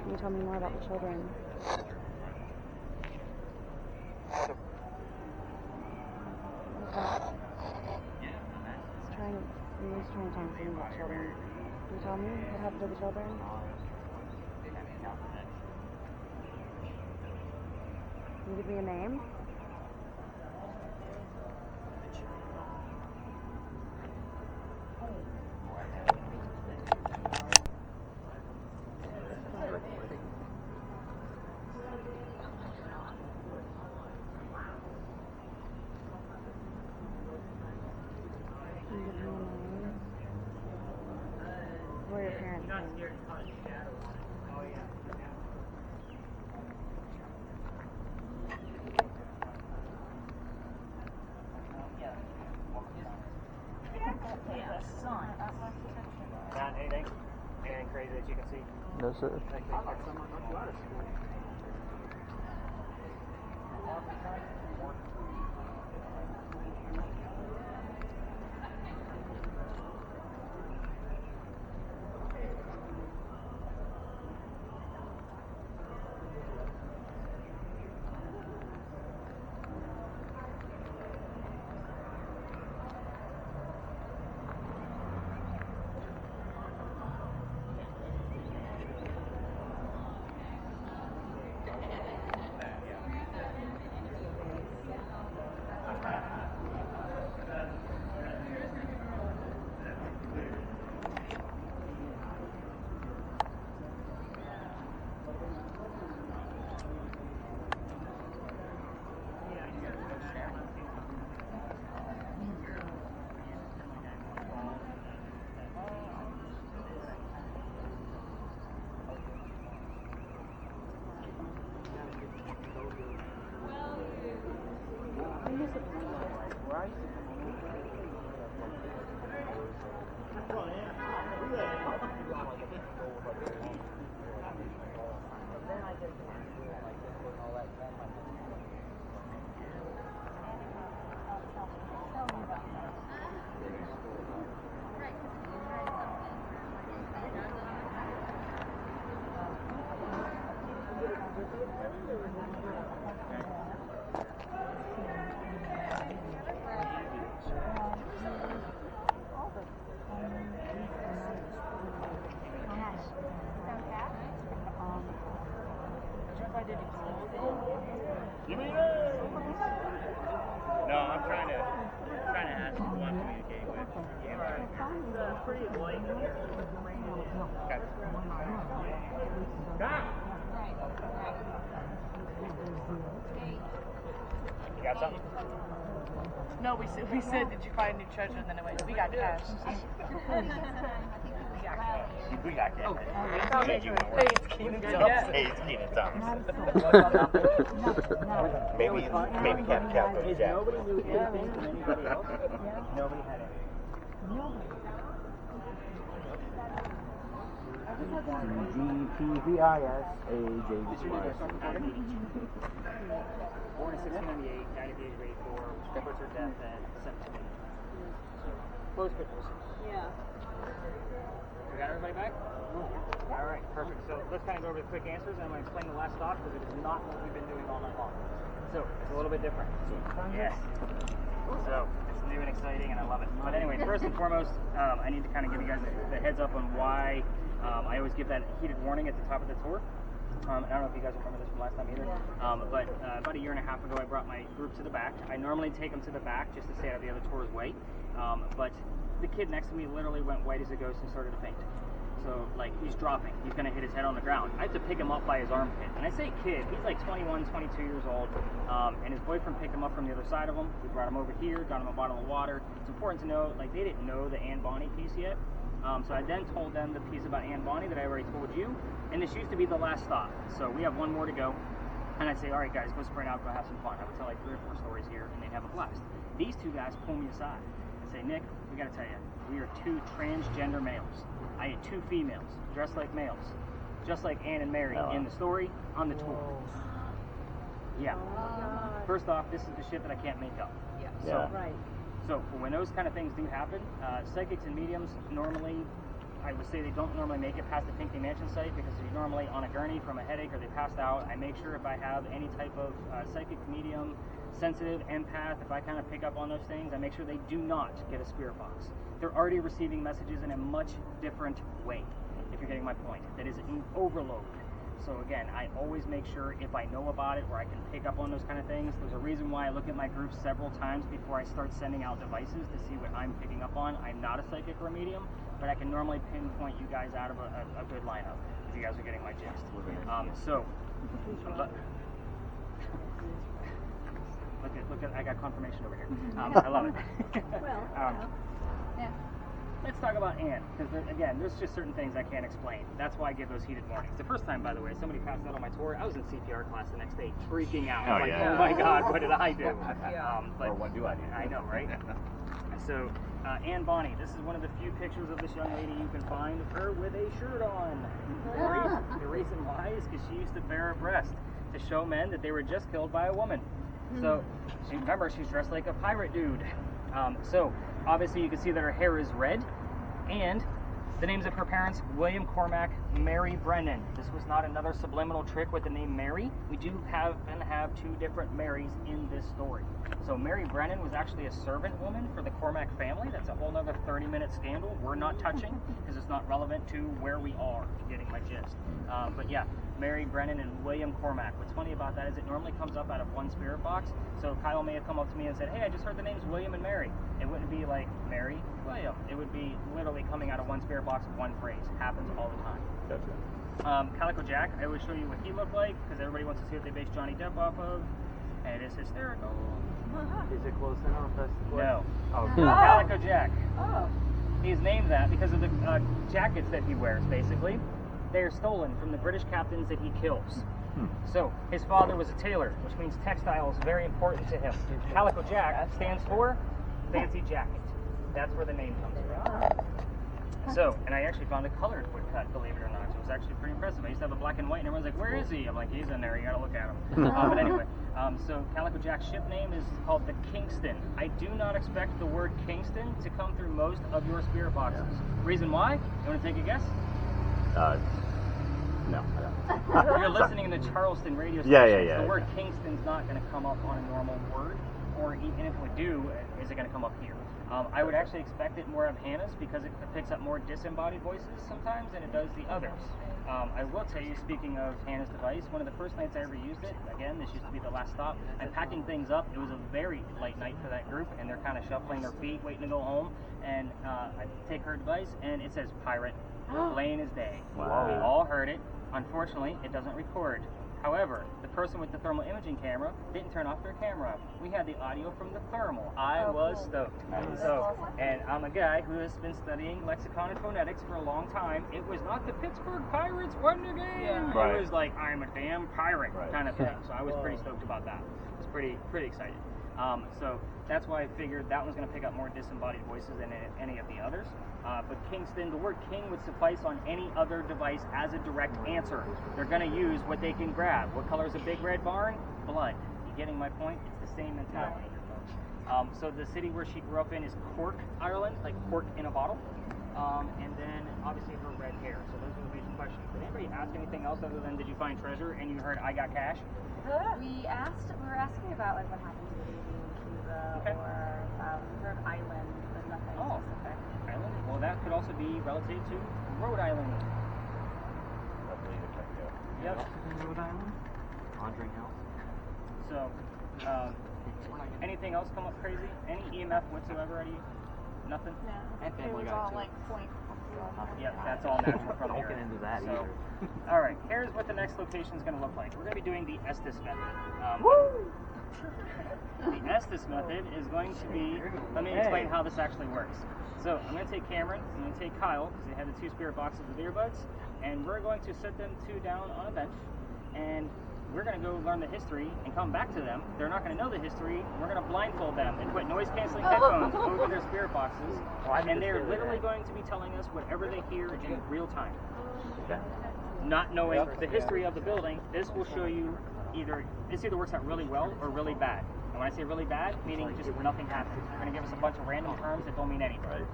Can you tell me more about the children? I'm just trying to tell me something about children. Can you tell me what happened to the children? Can you give me a name? Who are your parents? Not anything? Anything crazy that you can see? No, sir. No, I'm trying to ask who I'm communicating with. Pretty light. Okay. You got something? No, we said, did you find new treasure? And then it went, we got cash. We got cash. Maybe Captain Cal goes Jack. Nobody knew anything from anybody else. Nobody had it. Born in 1698, died at the age of 84, reports her death at 17. So, close pictures. Yeah. We got everybody back? All right, perfect. So let's kind of go over the quick answers, and I'm going to explain the last stop because it is not what we've been doing all night long. So it's a little bit different. Yes. So it's new and exciting, and I love it. But anyway, first and foremost, I need to kind of give you guys the heads up on why I always give that heated warning at the top of the tour. I don't know if you guys remember this from last time either, but about a year and a half ago, I brought my group to the back. I normally take them to the back just to stay out of the other tour's way, but the kid next to me literally went white as a ghost and started to faint. So, like, he's dropping. He's going to hit his head on the ground. I have to pick him up by his armpit. And I say kid, he's like 21, 22 years old, and his boyfriend picked him up from the other side of him. We brought him over here, got him a bottle of water. It's important to know, like, they didn't know the Anne Bonny piece yet. So I then told them the piece about Anne Bonny that I already told you, and this used to be the last stop. So we have one more to go, and I'd say, all right, guys, go sprint out, go have some fun. I would tell like 3 or 4 stories here, and they'd have a blast. These two guys pull me aside and say, Nick, we got to tell you, we are 2 transgender males. I had 2 females dressed like males, just like Anne and Mary in the story on the tour. Yeah. First off, this is the shit that I can't make up. So, so when those kind of things do happen, psychics and mediums normally, I would say they don't normally make it past the Pinckney Mansion site because they're normally on a gurney from a headache or they passed out. I make sure if I have any type of psychic, medium, sensitive, empath, if I kind of pick up on those things, I make sure they do not get a spirit box. They're already receiving messages in a much different way, if you're getting my point. That is an overload. So again, I always make sure if I know about it or I can pick up on those kind of things. There's a reason why I look at my groups several times before I start sending out devices to see what I'm picking up on. I'm not a psychic or a medium, but I can normally pinpoint you guys out of a good lineup if you guys are getting my gist. Look at, I got confirmation over here. I love it. Let's talk about Anne, because again, there's just certain things I can't explain. That's why I give those heated warnings. The first time, by the way, somebody passed out on my tour. I was in CPR class the next day, freaking out. Oh my God, what did I do? But, or what do I do? I know, right? So, Anne Bonny, this is one of the few pictures of this young lady you can find of her with a shirt on. The reason why is because she used to bare her breast to show men that they were just killed by a woman. So, remember, she's dressed like a pirate dude. So, obviously you can see that her hair is red, and the names of her parents, William Cormac, Mary Brennan. This was not another subliminal trick with the name Mary. We do have 2 different Marys in this story. So Mary Brennan was actually a servant woman for the Cormac family. That's a whole nother 30-minute scandal we're not touching because it's not relevant to where we are, if you're getting my gist. But yeah, Mary Brennan and William Cormac. What's funny about that is it normally comes up out of one spirit box. So Kyle may have come up to me and said, hey, I just heard the names William and Mary. It wouldn't be like Mary, William. It would be literally coming out of one spirit box, one phrase. Happens all the time. Calico Jack, I always show you what he looked like because everybody wants to see what they base Johnny Depp off of. And it is hysterical. Is it close enough? That's the question. No. Oh, Calico Jack. Oh. He's named that because of the jackets that he wears, basically. They are stolen from the British captains that he kills. So, his father was a tailor, which means textile is very important to him. Calico Jack stands for fancy jacket. That's where the name comes from. So, and I actually found a colored woodcut, believe it or not. So it was actually pretty impressive. I used to have a black and white, and everyone's like, "Where is he?" I'm like, "He's in there. You gotta look at him." But anyway, so Calico Jack's ship name is called the Kingston. I do not expect the word Kingston to come through most of your spirit boxes. Reason why? You want to take a guess? No. You're listening to Charleston radio station. Yeah. The word Kingston's not going to come up on a normal word, or even if it would do, is it going to come up here? I would actually expect it more of Hannah's because it picks up more disembodied voices sometimes than it does the others. I will tell you, speaking of Hannah's device, one of the first nights I ever used it, again, this used to be the last stop, I'm packing things up. It was a very light night for that group, and they're kind of shuffling their feet, waiting to go home, and I take her device, and it says pirate, plain as day. Wow. We all heard it. Unfortunately, it doesn't record. However, the person with the thermal imaging camera didn't turn off their camera. We had the audio from the thermal. I was stoked. And I'm a guy who has been studying lexicon and phonetics for a long time. It was not the Pittsburgh Pirates won the game. Yeah. Right. It was like, I'm a damn pirate kind of thing. So I was pretty stoked about that. I was pretty excited. So that's why I figured that one's going to pick up more disembodied voices than any of the others. But Kingston, the word king would suffice on any other device as a direct answer. They're going to use what they can grab. What color is a big red barn? Blood. You getting my point? It's the same mentality. So the city where she grew up in is Cork, Ireland, like cork in a bottle. And then obviously her red hair. So those are the major questions. Did anybody ask anything else other than did you find treasure and you heard I got cash? We were asking about like what happened to the baby in Cuba or heard island, but nothing specific. Island? Well, that could also be relative to Rhode Island. Yep. Rhode Island? Conjuring House? So, anything else come up crazy? Any EMF whatsoever out of you? Nothing? No. It was all like point. Yep, that's all natural from Don't here. get into that either. Alright, here's what the next location is going to look like. We're going to be doing the Estes method. The Estes method is going to be, let me explain how this actually works. So I'm going to take Cameron, I'm going to take Kyle, because they have the two spirit boxes with earbuds, and we're going to set them two down on a bench, and we're going to go learn the history and come back to them. They're not going to know the history. We're going to blindfold them and put noise-canceling headphones over their spirit boxes, and they're literally going to be telling us whatever they hear in real time. Not knowing the history of the building, this will show you this either works out really well or really bad. And when I say really bad, meaning just nothing happens. They're going to give us a bunch of random terms that don't mean anything.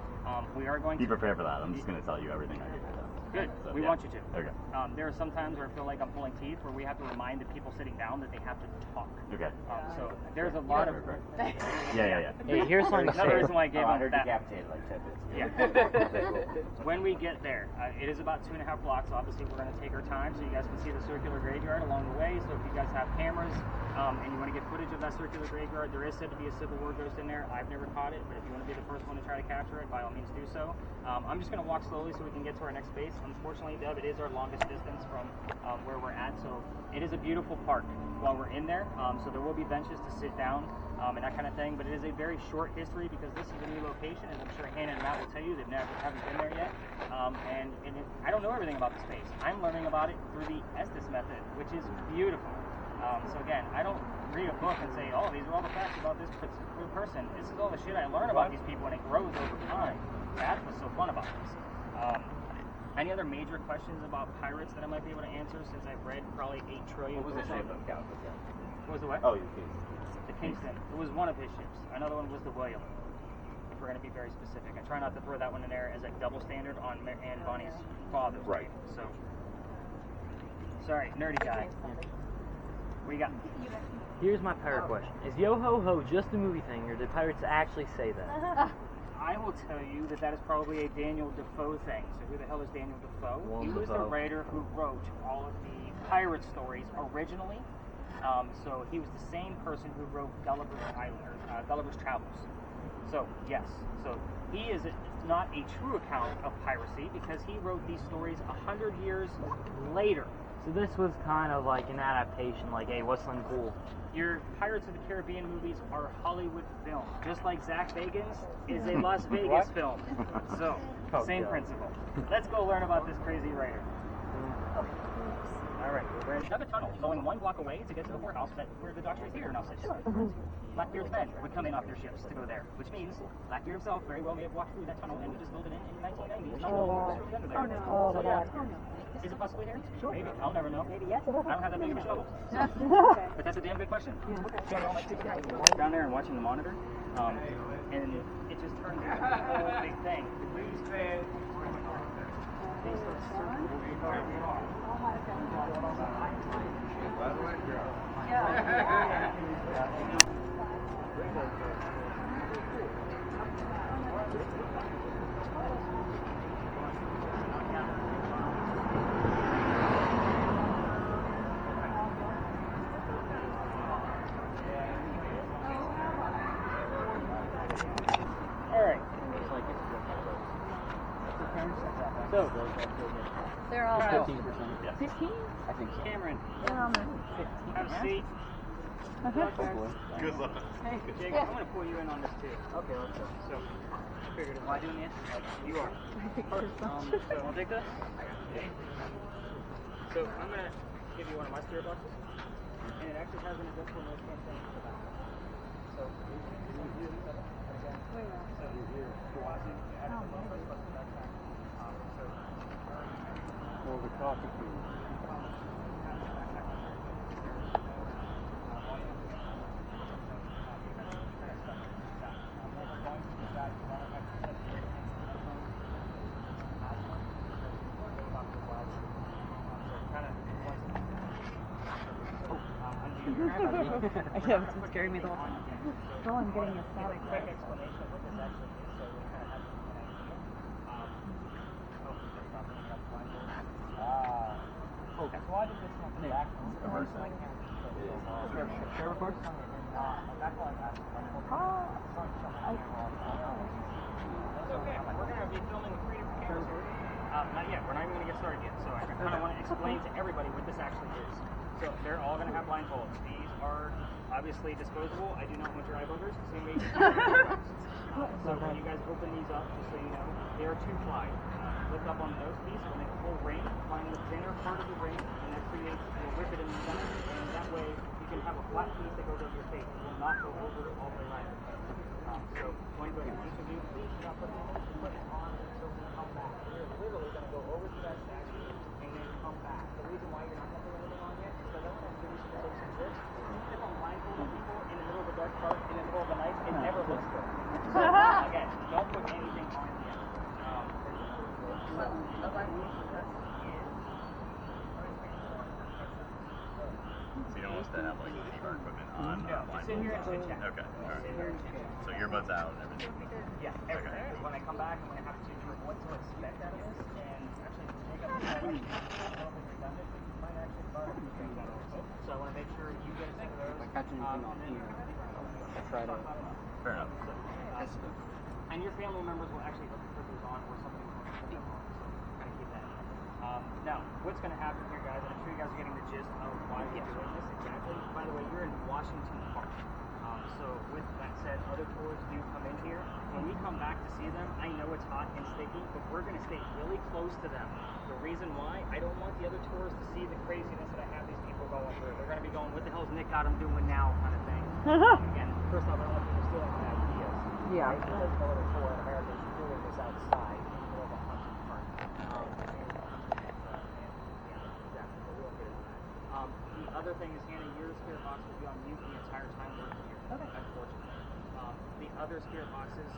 We are going to be prepared for that. I'm just going to tell you everything I do. Good. So, we want you to. Okay. There are some times where I feel like I'm pulling teeth, where we have to remind the people sitting down that they have to talk. Okay. So there's a lot of. Yeah. Hey, here's something to Another say. reason why I gave up that. Decapitated like 10 minutes. Yeah. When we get there, it is about 2.5 blocks. Obviously, we're going to take our time so you guys can see the circular graveyard along the way. So if you guys have cameras and you want to get footage of that circular graveyard, there is said to be a Civil War ghost in there. I've never caught it, but if you want to be the first one to try to capture it, by all means do so. I'm just going to walk slowly so we can get to our next base. Unfortunately, Deb, it is our longest distance from where we're at, so it is a beautiful park while we're in there. So there will be benches to sit down and that kind of thing, but it is a very short history because this is a new location, as I'm sure Hannah and Matt will tell you. They haven't been there yet, I don't know everything about the space. I'm learning about it through the Estes method, which is beautiful. So again, I don't read a book and say, oh, these are all the facts about this particular person. This is all the shit I learn about these people, and it grows over time. That's what's so fun about this. Any other major questions about pirates that I might be able to answer, since I've read probably 8 trillion What was the books shape on of Calico Jack? What was the what? Oh, your case. The Kingston. It was one of his ships. Another one was the William. If we're going to be very specific. I try not to throw that one in there as a double standard on Anne Bonnie's father's name. So, sorry, nerdy guy. What you got? Here's my pirate question. Is Yo-Ho-Ho just a movie thing, or did pirates actually say that? I will tell you that is probably a Daniel Defoe thing. So who the hell is Daniel Defoe? He was the writer who wrote all of the pirate stories originally. So he was the same person who wrote Gulliver's Travels. So yes, so he is not a true account of piracy because he wrote these stories 100 years later. So this was kind of like an adaptation, like, hey, what's something cool? Your Pirates of the Caribbean movies are Hollywood films, just like Zach Bagans is a Las Vegas film. So, same principle. Let's go learn about this crazy writer. All right, we're in another tunnel going 1 block away to get to the courthouse where the Dr. Theater now sits. Blackbeard's men would come in off their ships to go there, which means Blackbeard himself very well may have walked through that tunnel and we just built it in 1990. Under there. Oh, So, yeah. no. Is it possibly here? Sure. Maybe. I'll never know. Maybe yes. I don't have that big of a shovel. So. But that's a damn good question. So I like to down there and watching the monitor, and it just turned into a whole big thing. So, They're all 15%. 15? I think so. Cameron, They're almost 15. have a seat. Good luck. Hey, Jake, I'm going to pull you in on this too. Okay, let's go. So, I figured, am I doing this? You are. So, I'll take this. So, I'm going to give you one of my spirit boxes. And it actually has an adjustable noise cancellation on the back. So, Well, the coffee cream. Yeah, it's scaring me the whole time. Oh, I'm getting a salad. Quick explanation of what this actually is, so we kind of have That's why did this one back? Share reports? That's okay. We're going to be filming with 3 different cameras. Not yet. We're not even going to get started yet. So I kind of want to explain to everybody what this actually is. So they're all going to have blindfolds. These are obviously disposable. I do not want your eye boogers. Same way. So when you guys open these up, just so you know, they are 2-ply. Lift up on the nose piece, we'll make a full ring, find the thinner part of the ring, and that creates, we'll whip it in the center, and that way you can have a flat piece that goes over your face. It will not go over all the way around. So going to go ahead, each of you, please do not put it on until we come back. We're literally going to go over to that statue and then come back. The reason why you're not going to put anything on yet is because I want to show you some tips and tricks. If I'm blindfolding people in the middle of the dark part, in the middle of the night, it never looks good. So again, don't put anything on yet. So you don't want to have like any of our equipment on Sit here and chit chat. Okay, alright. So earbuds out and everything. Yeah, everything. Because when I come back, I'm going to have to choose what to expect out of this. And actually, take up the way. I don't think we've done it, but you might actually borrow the strings out also. So I want to make sure you get a set of those. If I catch anything on here, I try to. Fair enough. And your family members will actually hook the triggers on or something will put them on. So kind of keep that in mind. Now, what's going to happen here, guys, and I'm sure you guys are getting the gist of why we're doing this exactly. By the way, you're in Washington Park. So with that said, other tours do come in here. When we come back to see them, I know it's hot and sticky, but we're going to stay really close to them. The reason why, I don't want the other tours to see the craziness that I have these people going through. They're going to be going, what the hell is Nick got him doing now kind of thing. Again, first off, I don't want people stealing my ideas. Yeah. Right? Because no other tour in America is doing this outside in the middle of a hunting park. The other thing is, Hannah, your spirit box will be on mute the entire time we're here. Okay. Unfortunately. The other spirit boxes,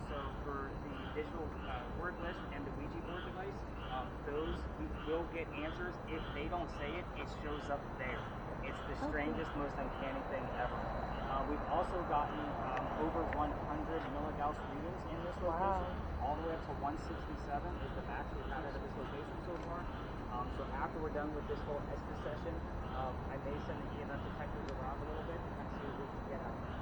so for the digital word list and the Ouija board device, those we will get answers. If they don't say it, it shows up there. It's the strangest, most uncanny thing ever. We've also gotten over 100 milligauss readings in this location. All the way up to 167 is the max we've had out of this location so far. So after we're done with this whole Estes session, I may send the EMF detectors around a little bit to kind of see what we can get out of it.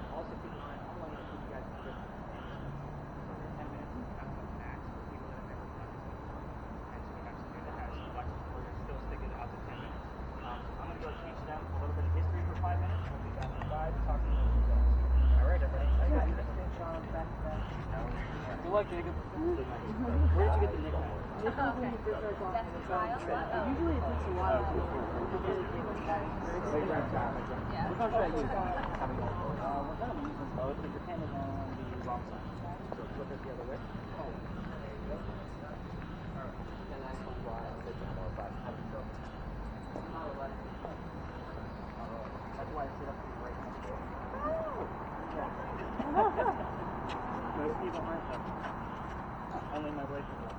Also keep in mind, I'm only going to keep you guys in business for 10 minutes. So 10 minutes is kind of a max for people that have never done this before. And so we have somebody that has electric we're going to still stick it out to 10 minutes. I'm going to go teach them a little bit of history for 5 minutes. We'll be back in 5 to talk to them results. All right, everybody. Good luck, Jacob. Where did you get the nickname? Okay. That's the trial? Usually it takes a while to Yeah. We're going to use both, but your pen is on the wrong side. So flip it the other way. Oh, there you go. Alright. And that's one why I said more about that's why I sit up to the right next to it. Most people aren't though. Only my wife is like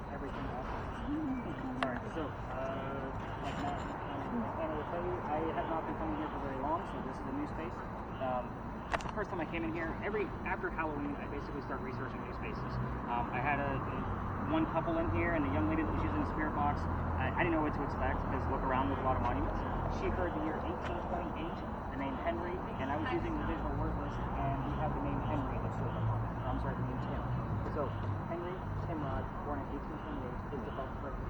everything else. Alright, so like Matt Anna will tell you, I have not been coming here for very long, so this is a new space. It's the first time I came in here. After Halloween, I basically start researching new spaces. I had one couple in here, and the young lady that was using the spirit box, I didn't know what to expect, because look around, there's a lot of monuments. She heard the year 1828, the name Henry, and I was using the digital word list, and we have the name Henry that showed up on it. I'm sorry, the name Tim. So, Henry Timrod, born in 1828, is the best person.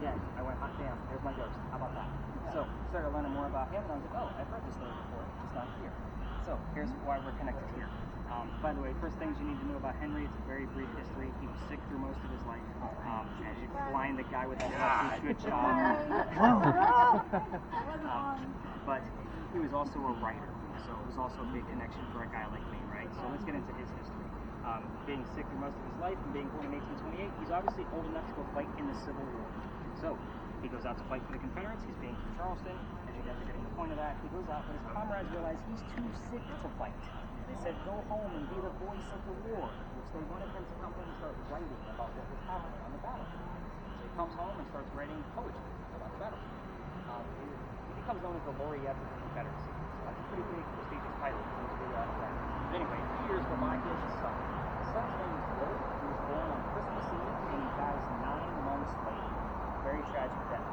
Again, I went, hot damn, there's my ghost. How about that? So, started learning more about him, and I was like, oh, I've heard this story before. It's not here. So, here's why we're connected here. By the way, first things you need to know about Henry, it's a very brief history. He was sick through most of his life. As you can find the guy with that rusty good job. But he was also a writer, so it was also a big connection for a guy like me, right? So let's get into his history. Being sick through most of his life and being born in 1828, he's obviously old enough to go fight in the Civil War. So he goes out to fight for the Confederates. He's being from Charleston. As you guys are getting the point of that, he goes out, but his comrades realize he's too sick to fight. They said, go home and be the voice of the war, which they wanted him to come home and start writing about what was happening on the battlefield. So he comes home and starts writing poetry about the battlefield. He becomes known as the laureate of the Confederacy. That's a pretty big, prestigious title for him to do that. But anyway, 2 years go by, he has a son. His son's name is Will. He was born on Christmas Eve, and he dies 9 months later. Very tragic death.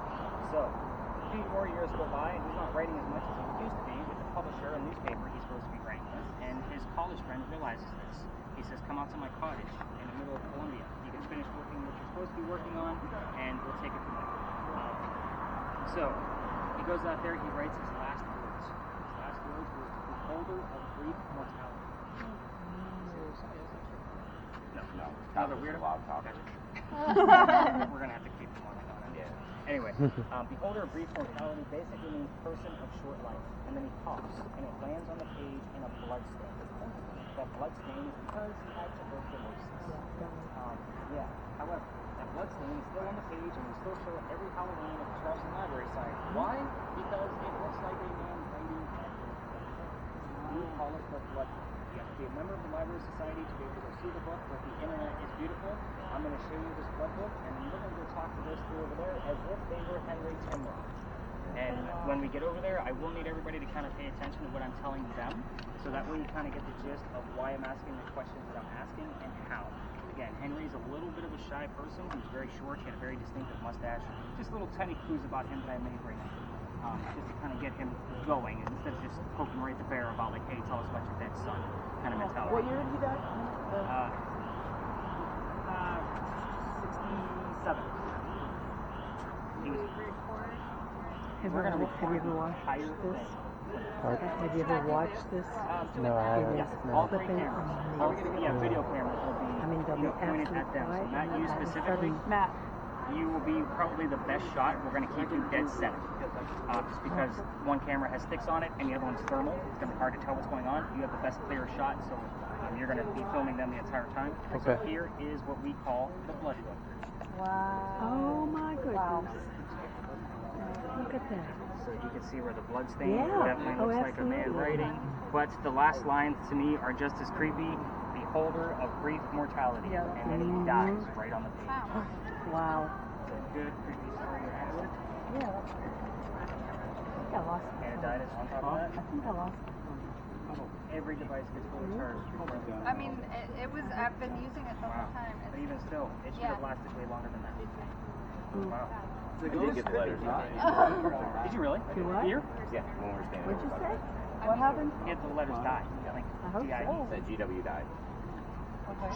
So, a few more years go by, and he's not writing as much as he used to be with the publisher and newspaper he's supposed to be writing with. And his college friend realizes this. He says, come out to my cottage in the middle of Columbia. You can finish working what you're supposed to be working on, and we'll take it from there. So, he goes out there, he writes his last words. His last words were, beholder of brief mortality. No. That was weird. Loud topic. We're going to have to keep him on it. Yeah. Anyway, beholder of brief mortality basically means person of short life. And then he coughs, and it lands on the page in a blood stain. That blood stain is because he had tuberculosis. However, that blood stain is still on the page, and we still show it every Halloween at the Charleston Library site. Why? Because it looks like a man writing at a book. We call it the blood book. You have to be a member of the Library Society to be able to go see the book, but the internet is beautiful. I'm going to show you this blood book, and then we're going to go talk to those two over there as if they were Henry Timrod. And when we get over there, I will need everybody to kind of pay attention to what I'm telling them, so that way you kind of get the gist of why I'm asking the questions that I'm asking and how. Again, Henry's a little bit of a shy person. He was very short. He had a very distinctive mustache. Just little tiny clues about him that I made right now, just to kind of get him going, instead of just poking right the bear about like, hey, tell us about your dead son, kind of mentality. What year did he die? 67. He was Have you ever watched this? Have you ever watched this? No, I haven't. Yes, No. all three cameras. Video cameras will be they'll be pointed at them. So Matt, you specifically, Matt. you will be probably the best shot. We're going to keep you dead center. Just because one camera has sticks on it and the other one's thermal, it's going to be hard to tell what's going on. You have the best clear shot, so you're going to be filming them the entire time. Okay. So here is what we call the blood book. Wow. Oh my goodness. Wow. Look at that. So you can see where the blood stain Yeah. definitely looks like a man Absolutely. writing. But the last lines to me are just as creepy. Beholder of brief mortality. Yeah. And then he dies right on the page. Wow. It's a good, creepy story to end with. Yeah, that's great. I think I lost it. And it died on top of that. I think I lost it. Every device gets fully charged before it goes. I mean, it was, I've been using it the whole time. But even still, it should have lasted way longer than that. Wow. I did get the letters. Did you really? You what? Here? Yeah, when we were standing. What'd you say? What happened? He had the letters die. Like I hope D-I-E. so. Said GW died.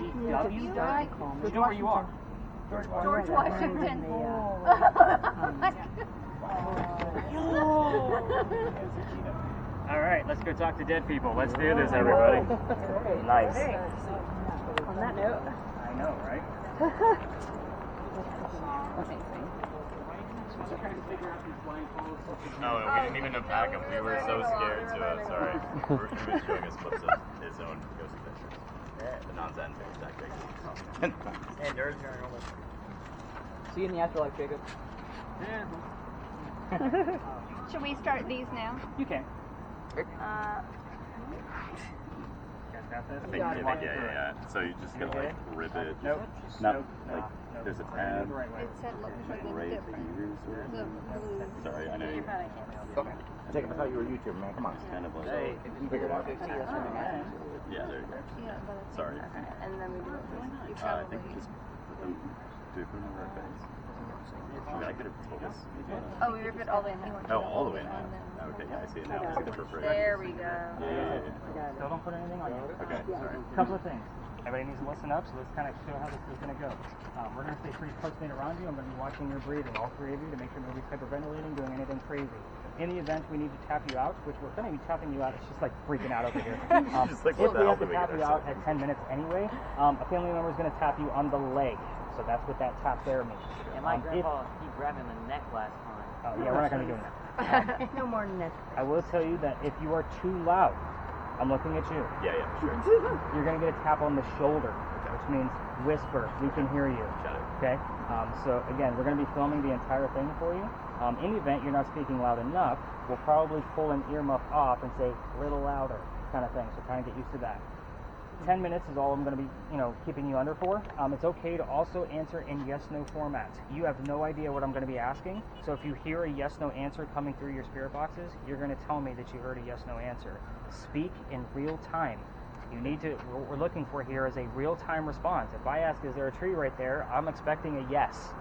GW died? You know where you are. George Washington. All right, let's go talk to dead people. Let's do this, everybody. Nice. On that note. I know, right? No, we didn't even unpack them. We were so scared to, sorry. He was showing us clips of his own ghost adventures. The non-Zen tactics. And nerds are normal. See you in the afterlife, Jacob. Should we start these now? You can. Yeah. So you just gotta like rip it. Nope. Not like there's a tab. It said look for the Right different. here, sort of. The blue. Sorry, I know you. Jacob, I thought you were a YouTuber, man. Come on. It's kind of like. Hey, if you figure it out, that's what we got. Yeah, there you go. Yeah, but it's Sorry. and then we do it. You I probably. think just put them. Do you put them over our face? I mean, I could have told us. Oh, we rip it all the way now. Oh, all the way now. Okay, yeah, I see it now. I see the perforation. There we go. Yeah. Still don't put anything on you. Okay, sorry. Couple of things. Everybody needs to listen up, so let's kind of show how this is going to go. We're going to stay pretty close in around you. I'm going to be watching your breathing, all three of you, to make sure nobody's hyperventilating, doing anything crazy. In the event we need to tap you out, which we're going to be tapping you out, it's just like freaking out over here. Just like, if what we the hell have to did we tap get you out ourselves at 10 minutes anyway, a family member is going to tap you on the leg. So that's what that tap there means. And my grandpa, he grabbed him in the neck last time. Oh, yeah, we're not going to be doing that. No more neck. I will tell you that if you are too loud, I'm looking at you. Yeah, sure. You're going to get a tap on the shoulder, which means whisper. We can hear you. Got it. Okay? So again, we're going to be filming the entire thing for you. In the event you're not speaking loud enough, we'll probably pull an earmuff off and say a little louder, kind of thing. So kind of get used to that. 10 minutes is all I'm going to be, keeping you under for. It's okay to also answer in yes/no formats. You have no idea what I'm going to be asking, so if you hear a yes/no answer coming through your spirit boxes, you're going to tell me that you heard a yes/no answer. Speak in real time. You need to, what we're looking for here is a real-time response. If I ask, is there a tree right there, I'm expecting a yes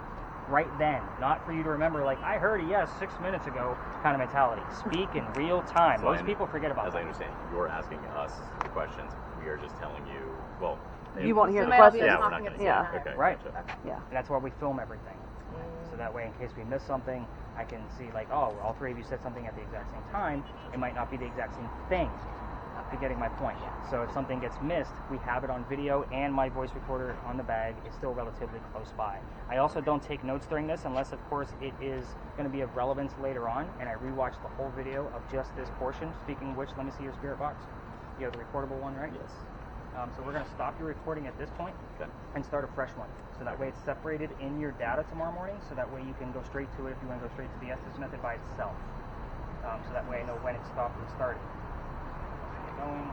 right then, not for you to remember, like, I heard a yes 6 minutes ago kind of mentality. Speak in real time. So Most people forget about As that. I understand, you're asking us the questions. We are just telling you, well... You won't hear the Somebody will be question. Yeah, we're not talking going at to the say Yeah. it. Okay. Right. Gotcha. Yeah. And that's why we film everything. So that way, in case we miss something, I can see, like, oh, all three of you said something at the exact same time. It might not be the exact same thing. You're getting my point. So if something gets missed, we have it on video, and my voice recorder on the bag is still relatively close by. I also don't take notes during this unless, of course, it is going to be of relevance later on, and I rewatch the whole video of just this portion. Speaking of which, let me see your spirit box. You have the recordable one, right? Yes. So we're going to stop your recording at this point Okay. and start a fresh one. So that way it's separated in your data tomorrow morning, so that way you can go straight to it if you want to go straight to the Estes method by itself. So that way I know when it stopped and started. Going.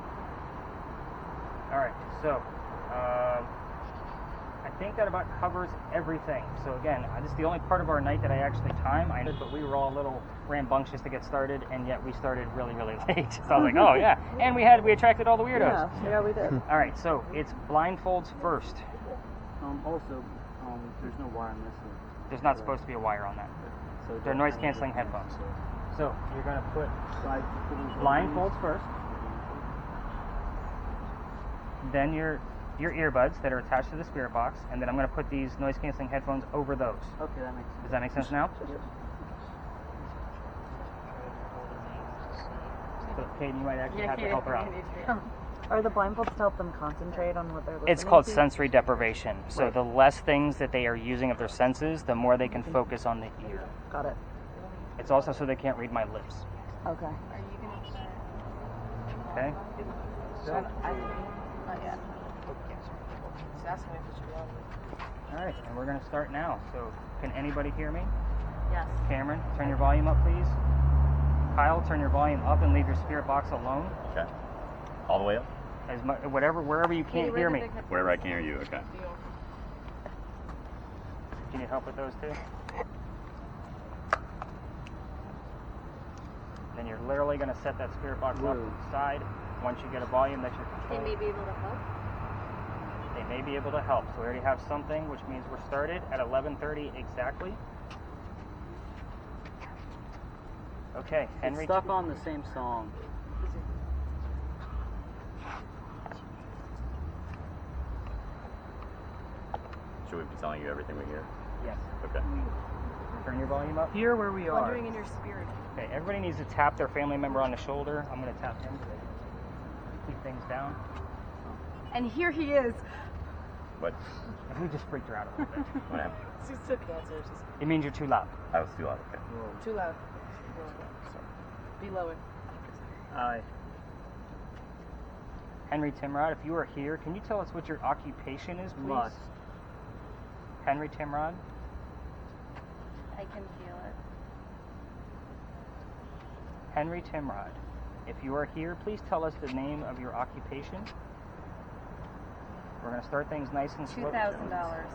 All right, so I think that about covers everything. So again, this is the only part of our night that I actually time. I know, but we were all a little rambunctious to get started, and yet we started really, really late. So I was like, oh yeah, and we attracted all the weirdos. Yeah, we did. All right, so it's blindfolds first. There's no wire on this one. There's not supposed to be a wire on that. So They're noise canceling headphones. So you're gonna put blindfolds first. Then your earbuds that are attached to the spirit box, and then I'm going to put these noise-canceling headphones over those. Okay, that makes sense. Does that make sense now? Yep. So, Cadyn, you might actually have to help her out. Are the blindfolds to help them concentrate on what they're listening It's called to? sensory deprivation. So Right. the less things that they are using of their senses, the more they can focus on the ear. Got it. It's also so they can't read my lips. Okay. Okay? So, All right, and we're going to start now. So can anybody hear me? Yes. Cameron, turn your volume up, please. Kyle, turn your volume up and leave your spirit box alone. Okay. All the way up? Wherever you can't hear me. Wherever I can hear you, okay. Do you need help with those too? Then you're literally going to set that spirit box up to the side. Once you get a volume that you're They controlling. may be able to help. They may be able to help. So we already have something, which means we're started at 11:30 exactly. Okay, Henry. it's stuck on the same song. Should we be telling you everything we hear? Yes. Okay. Turn your volume up. Here where we are. Wondering in your spirit. Okay, everybody needs to tap their family member on the shoulder. I'm going to tap him to keep things down. And here he is. What? If we just freaked her out a little bit. What happened? She's so cancer. She's It means you're too loud. I was too loud. Okay. too loud. Sorry. Be lower. Henry Timrod, if you are here, can you tell us what your occupation is, please? Must. Henry Timrod. I can feel it. Henry Timrod, if you are here, please tell us the name of your occupation. We're going to start things nice and slow. $2,000.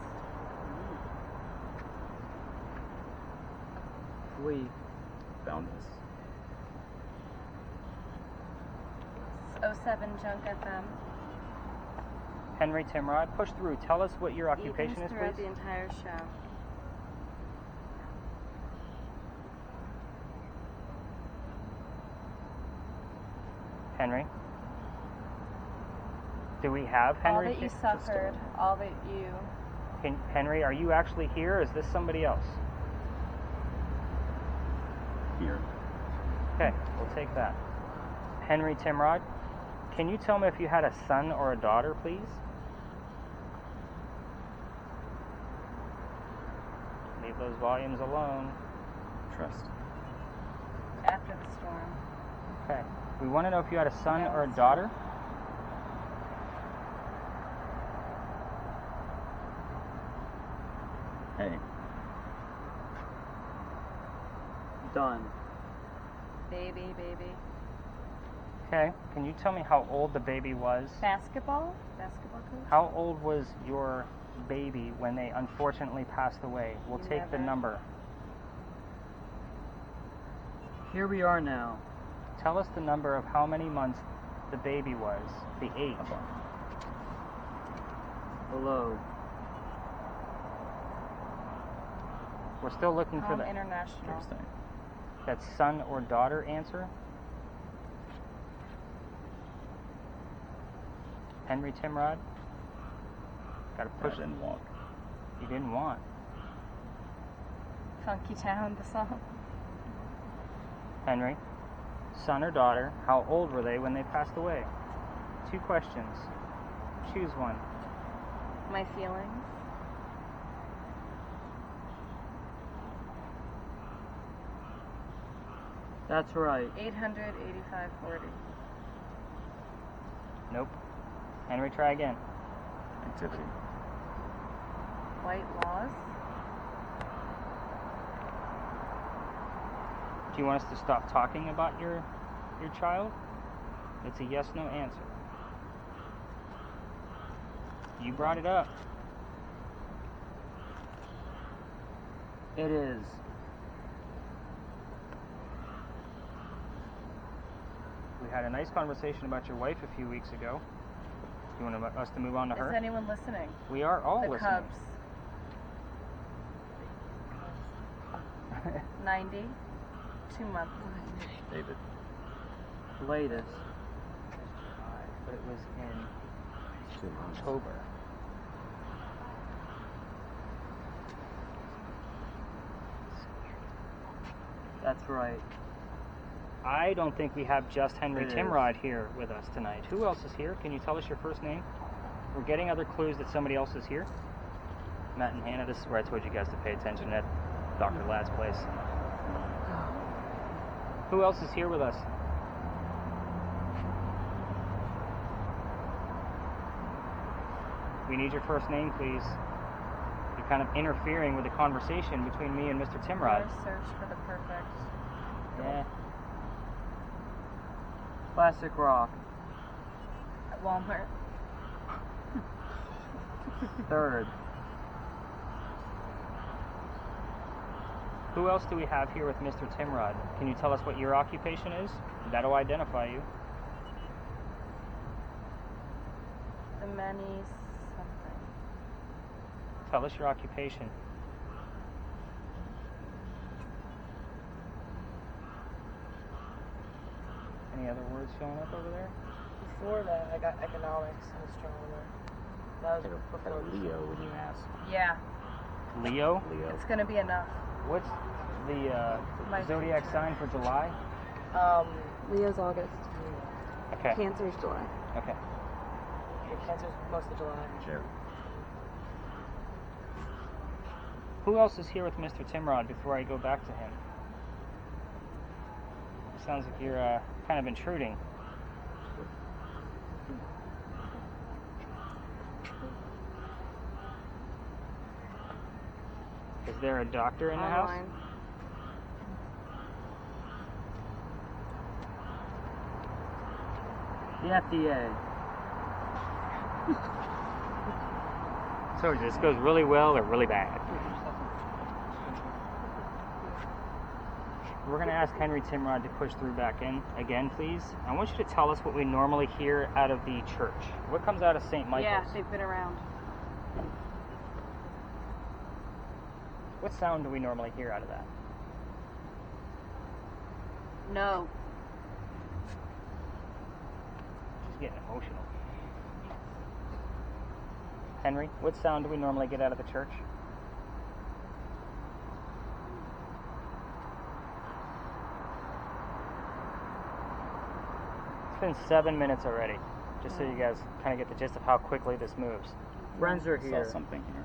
We. Found this. 07 Junk FM. Henry Timrod, push through. Tell us what your occupation Evens is, throughout please. the entire show. Henry. Do we have Henry? All that you suffered, all that you... Henry, are you actually here, or is this somebody else? Here. Okay, we'll take that. Henry Timrod, can you tell me if you had a son or a daughter, please? Leave those volumes alone. Trust. After the storm. Okay. We want to know if you had a son or a daughter. Hey. Done. Baby. Okay. Can you tell me how old the baby was? Basketball coach? How old was your baby when they unfortunately passed away? We'll take the number. Here we are now. Tell us the number of how many months the baby was, the age. Below. We're still looking for Home the International. that son or daughter answer. Henry Timrod. Got to push. I didn't walk. You didn't want. Funky Town, the song. Henry. Son or daughter, how old were they when they passed away? 2 questions. Choose one. My feelings. That's right. 885.40. Nope. Henry, try again. Activity. White laws. Do you want us to stop talking about your child? It's a yes/no answer. You brought it up. It is. We had a nice conversation about your wife a few weeks ago. Do you want us to move on to her? Is anyone listening? We are all The listening. Cubs. 90. 2 months. David. Latest. But it was in 2 months. October. That's right. I don't think we have just Henry It is. Timrod here with us tonight. Who else is here? Can you tell us your first name? We're getting other clues that somebody else is here. Matt and Hannah, this is where I told you guys to pay attention at Dr. Ladd's place. Who else is here with us? We need your first name, please. You're kind of interfering with the conversation between me and Mr. Timrod. Your search for the perfect. Yeah. Classic rock. At Walmart. Third. Who else do we have here with Mr. Timrod? Can you tell us what your occupation is? That'll identify you. The many something. Tell us your occupation. Any other words showing up over there? Before that, I got economics and astronomer. That was Had a before. Leo when you asked. Yeah. Leo? Leo. It's gonna be enough. What's the My zodiac sign for July? Leo's August. Okay. Cancer's July. Okay. Cancer's most of July. Jerry. Who else is here with Mr. Timrod before I go back to him? Sounds like you're kind of intruding. Is there a doctor in the house? The FDA. So this goes really well or really bad? We're going to ask Henry Timrod to push through back in again, please. I want you to tell us what we normally hear out of the church. What comes out of St. Michael's? Yeah, they've been around. What sound do we normally hear out of that? No. She's getting emotional. Henry, what sound do we normally get out of the church? It's been 7 minutes already, just so you guys kind of get the gist of how quickly this moves. Friends are here. Saw something here.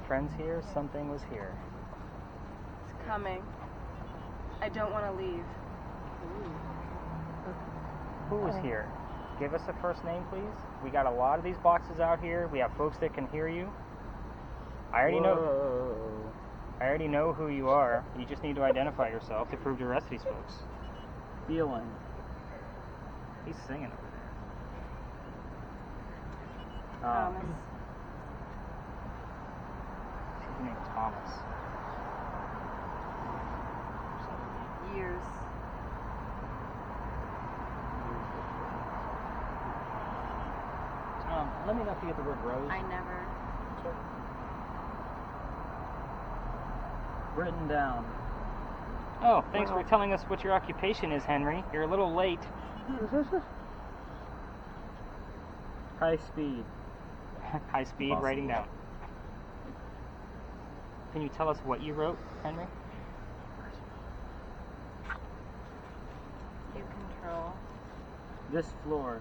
Friends here, something was here. It's coming. I don't want to leave. Who was here? Give us a first name, please. We got a lot of these boxes out here. We have folks that can hear you. I already know who you are. You just need to identify yourself to prove to the rest of these folks. Feeling. He's singing over there. Thomas. His name's Thomas. Years. Let me know if you get the word rose. I never. Written down. Oh, thanks for telling us what your occupation is, Henry. You're a little late. High speed. High speed, Awesome. writing down. Can you tell us what you wrote, Henry? You control. This floor.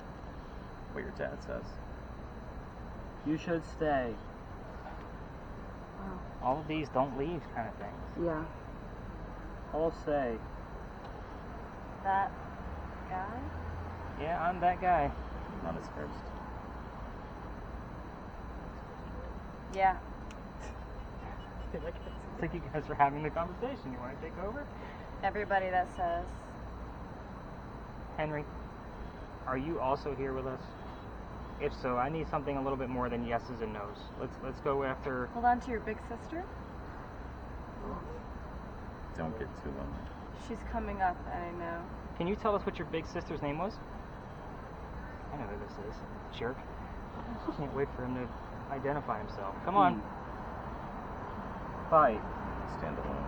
What your dad says. You should stay. All of these don't leave kind of things. Yeah. All say. That guy? Yeah, I'm that guy. Not his first. Yeah. It's like you guys are having the conversation. You want to take over? Everybody that says. Henry, are you also here with us? If so, I need something a little bit more than yeses and nos. Let's go after. Hold on to your big sister. Don't get too lonely. She's coming up, I know. Can you tell us what your big sister's name was? I know who this is. Jerk. Can't wait for him to identify himself. Come on. Fight. Stand alone.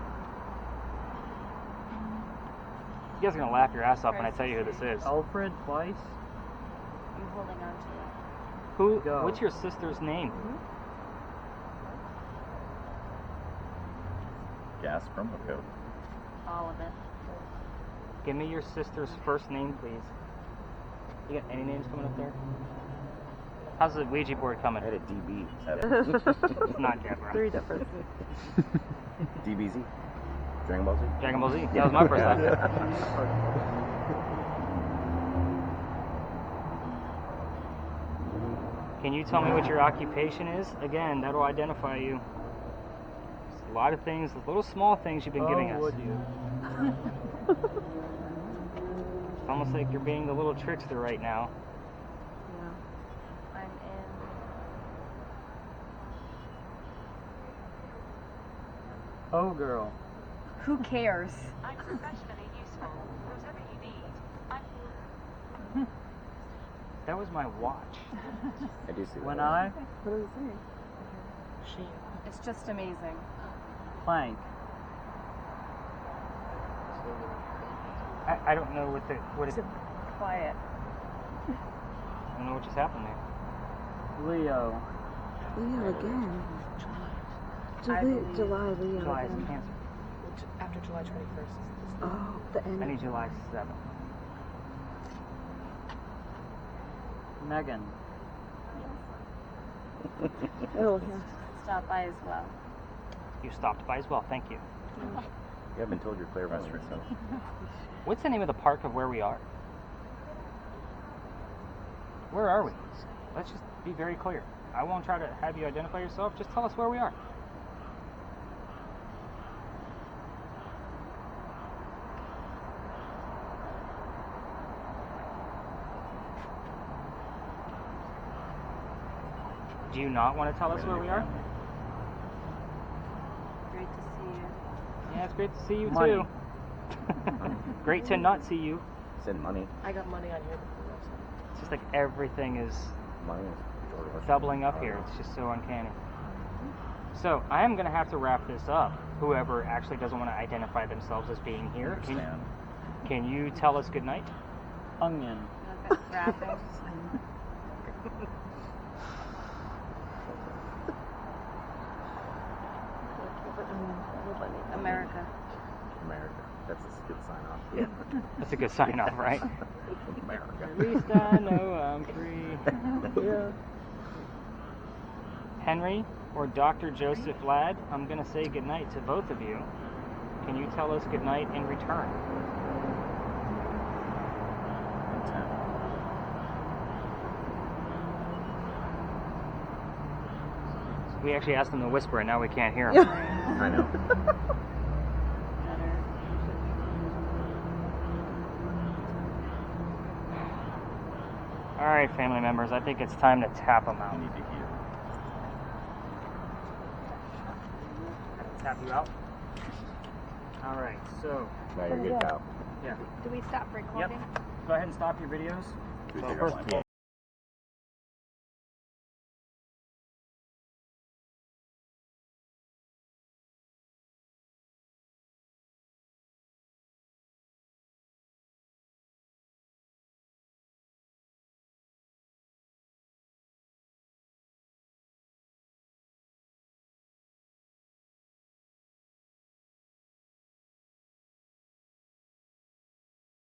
You guys are gonna laugh your ass off when I tell you who this is. Alfred Weiss. I'm holding on to it. Who? Go. What's your sister's name? Gas promo code. All of it. Give me your sister's first name, please. You got any names coming up there? How's the Ouija board coming? I had a DB. It's not Deborah. 3 differences. DBZ. Dragon Ball Z. Dragon Ball Z. That was my first time. Can you tell me what your occupation is? Again, that'll identify you. There's a lot of things, little small things you've been giving us. Would you? It's almost like you're being the little trickster right now. I'm in. Oh, girl. Who cares? I'm professionally useful. Whatever you need. That was my watch. I do see When that. I What does it say? It's just amazing. plank. I don't know what it. Quiet. I don't know what just happened there. Leo. Leo again. I believe- July, Leo July is again. Cancer. After July 21st. Oh, the end. I need July 7th. Megan. Oh, yeah. Stop by as well. You stopped by as well. Thank you. You haven't told your clairvoyant, so. What's the name of the park of where we are? Where are we? Let's just be very clear. I won't try to have you identify yourself. Just tell us where we are. Do you not want to tell us where we are? Great to see you. Yeah, it's great to see you Money. too. Great to not see you. Send money. I got money on here. It's just like everything is Money is doubling up here. It's just so uncanny. So I am going to have to wrap this up. Whoever actually doesn't want to identify themselves as being here, can you tell us goodnight? Onion. Wrapping. America. America. That's a good sign off. Yeah. That's a good sign off, right? America. At least I know I'm free. Yeah. Henry or Dr. Joseph Ladd, I'm going to say goodnight to both of you. Can you tell us goodnight in return? We actually asked them to whisper and now we can't hear them. I know. Alright, family members, I think it's time to tap them out. You need to hear. Tap you out? Alright, so. Now you're good, pal. Yeah. Do we stop recording? Yep. Go ahead and stop your videos. Should we Well, take our first, line? well,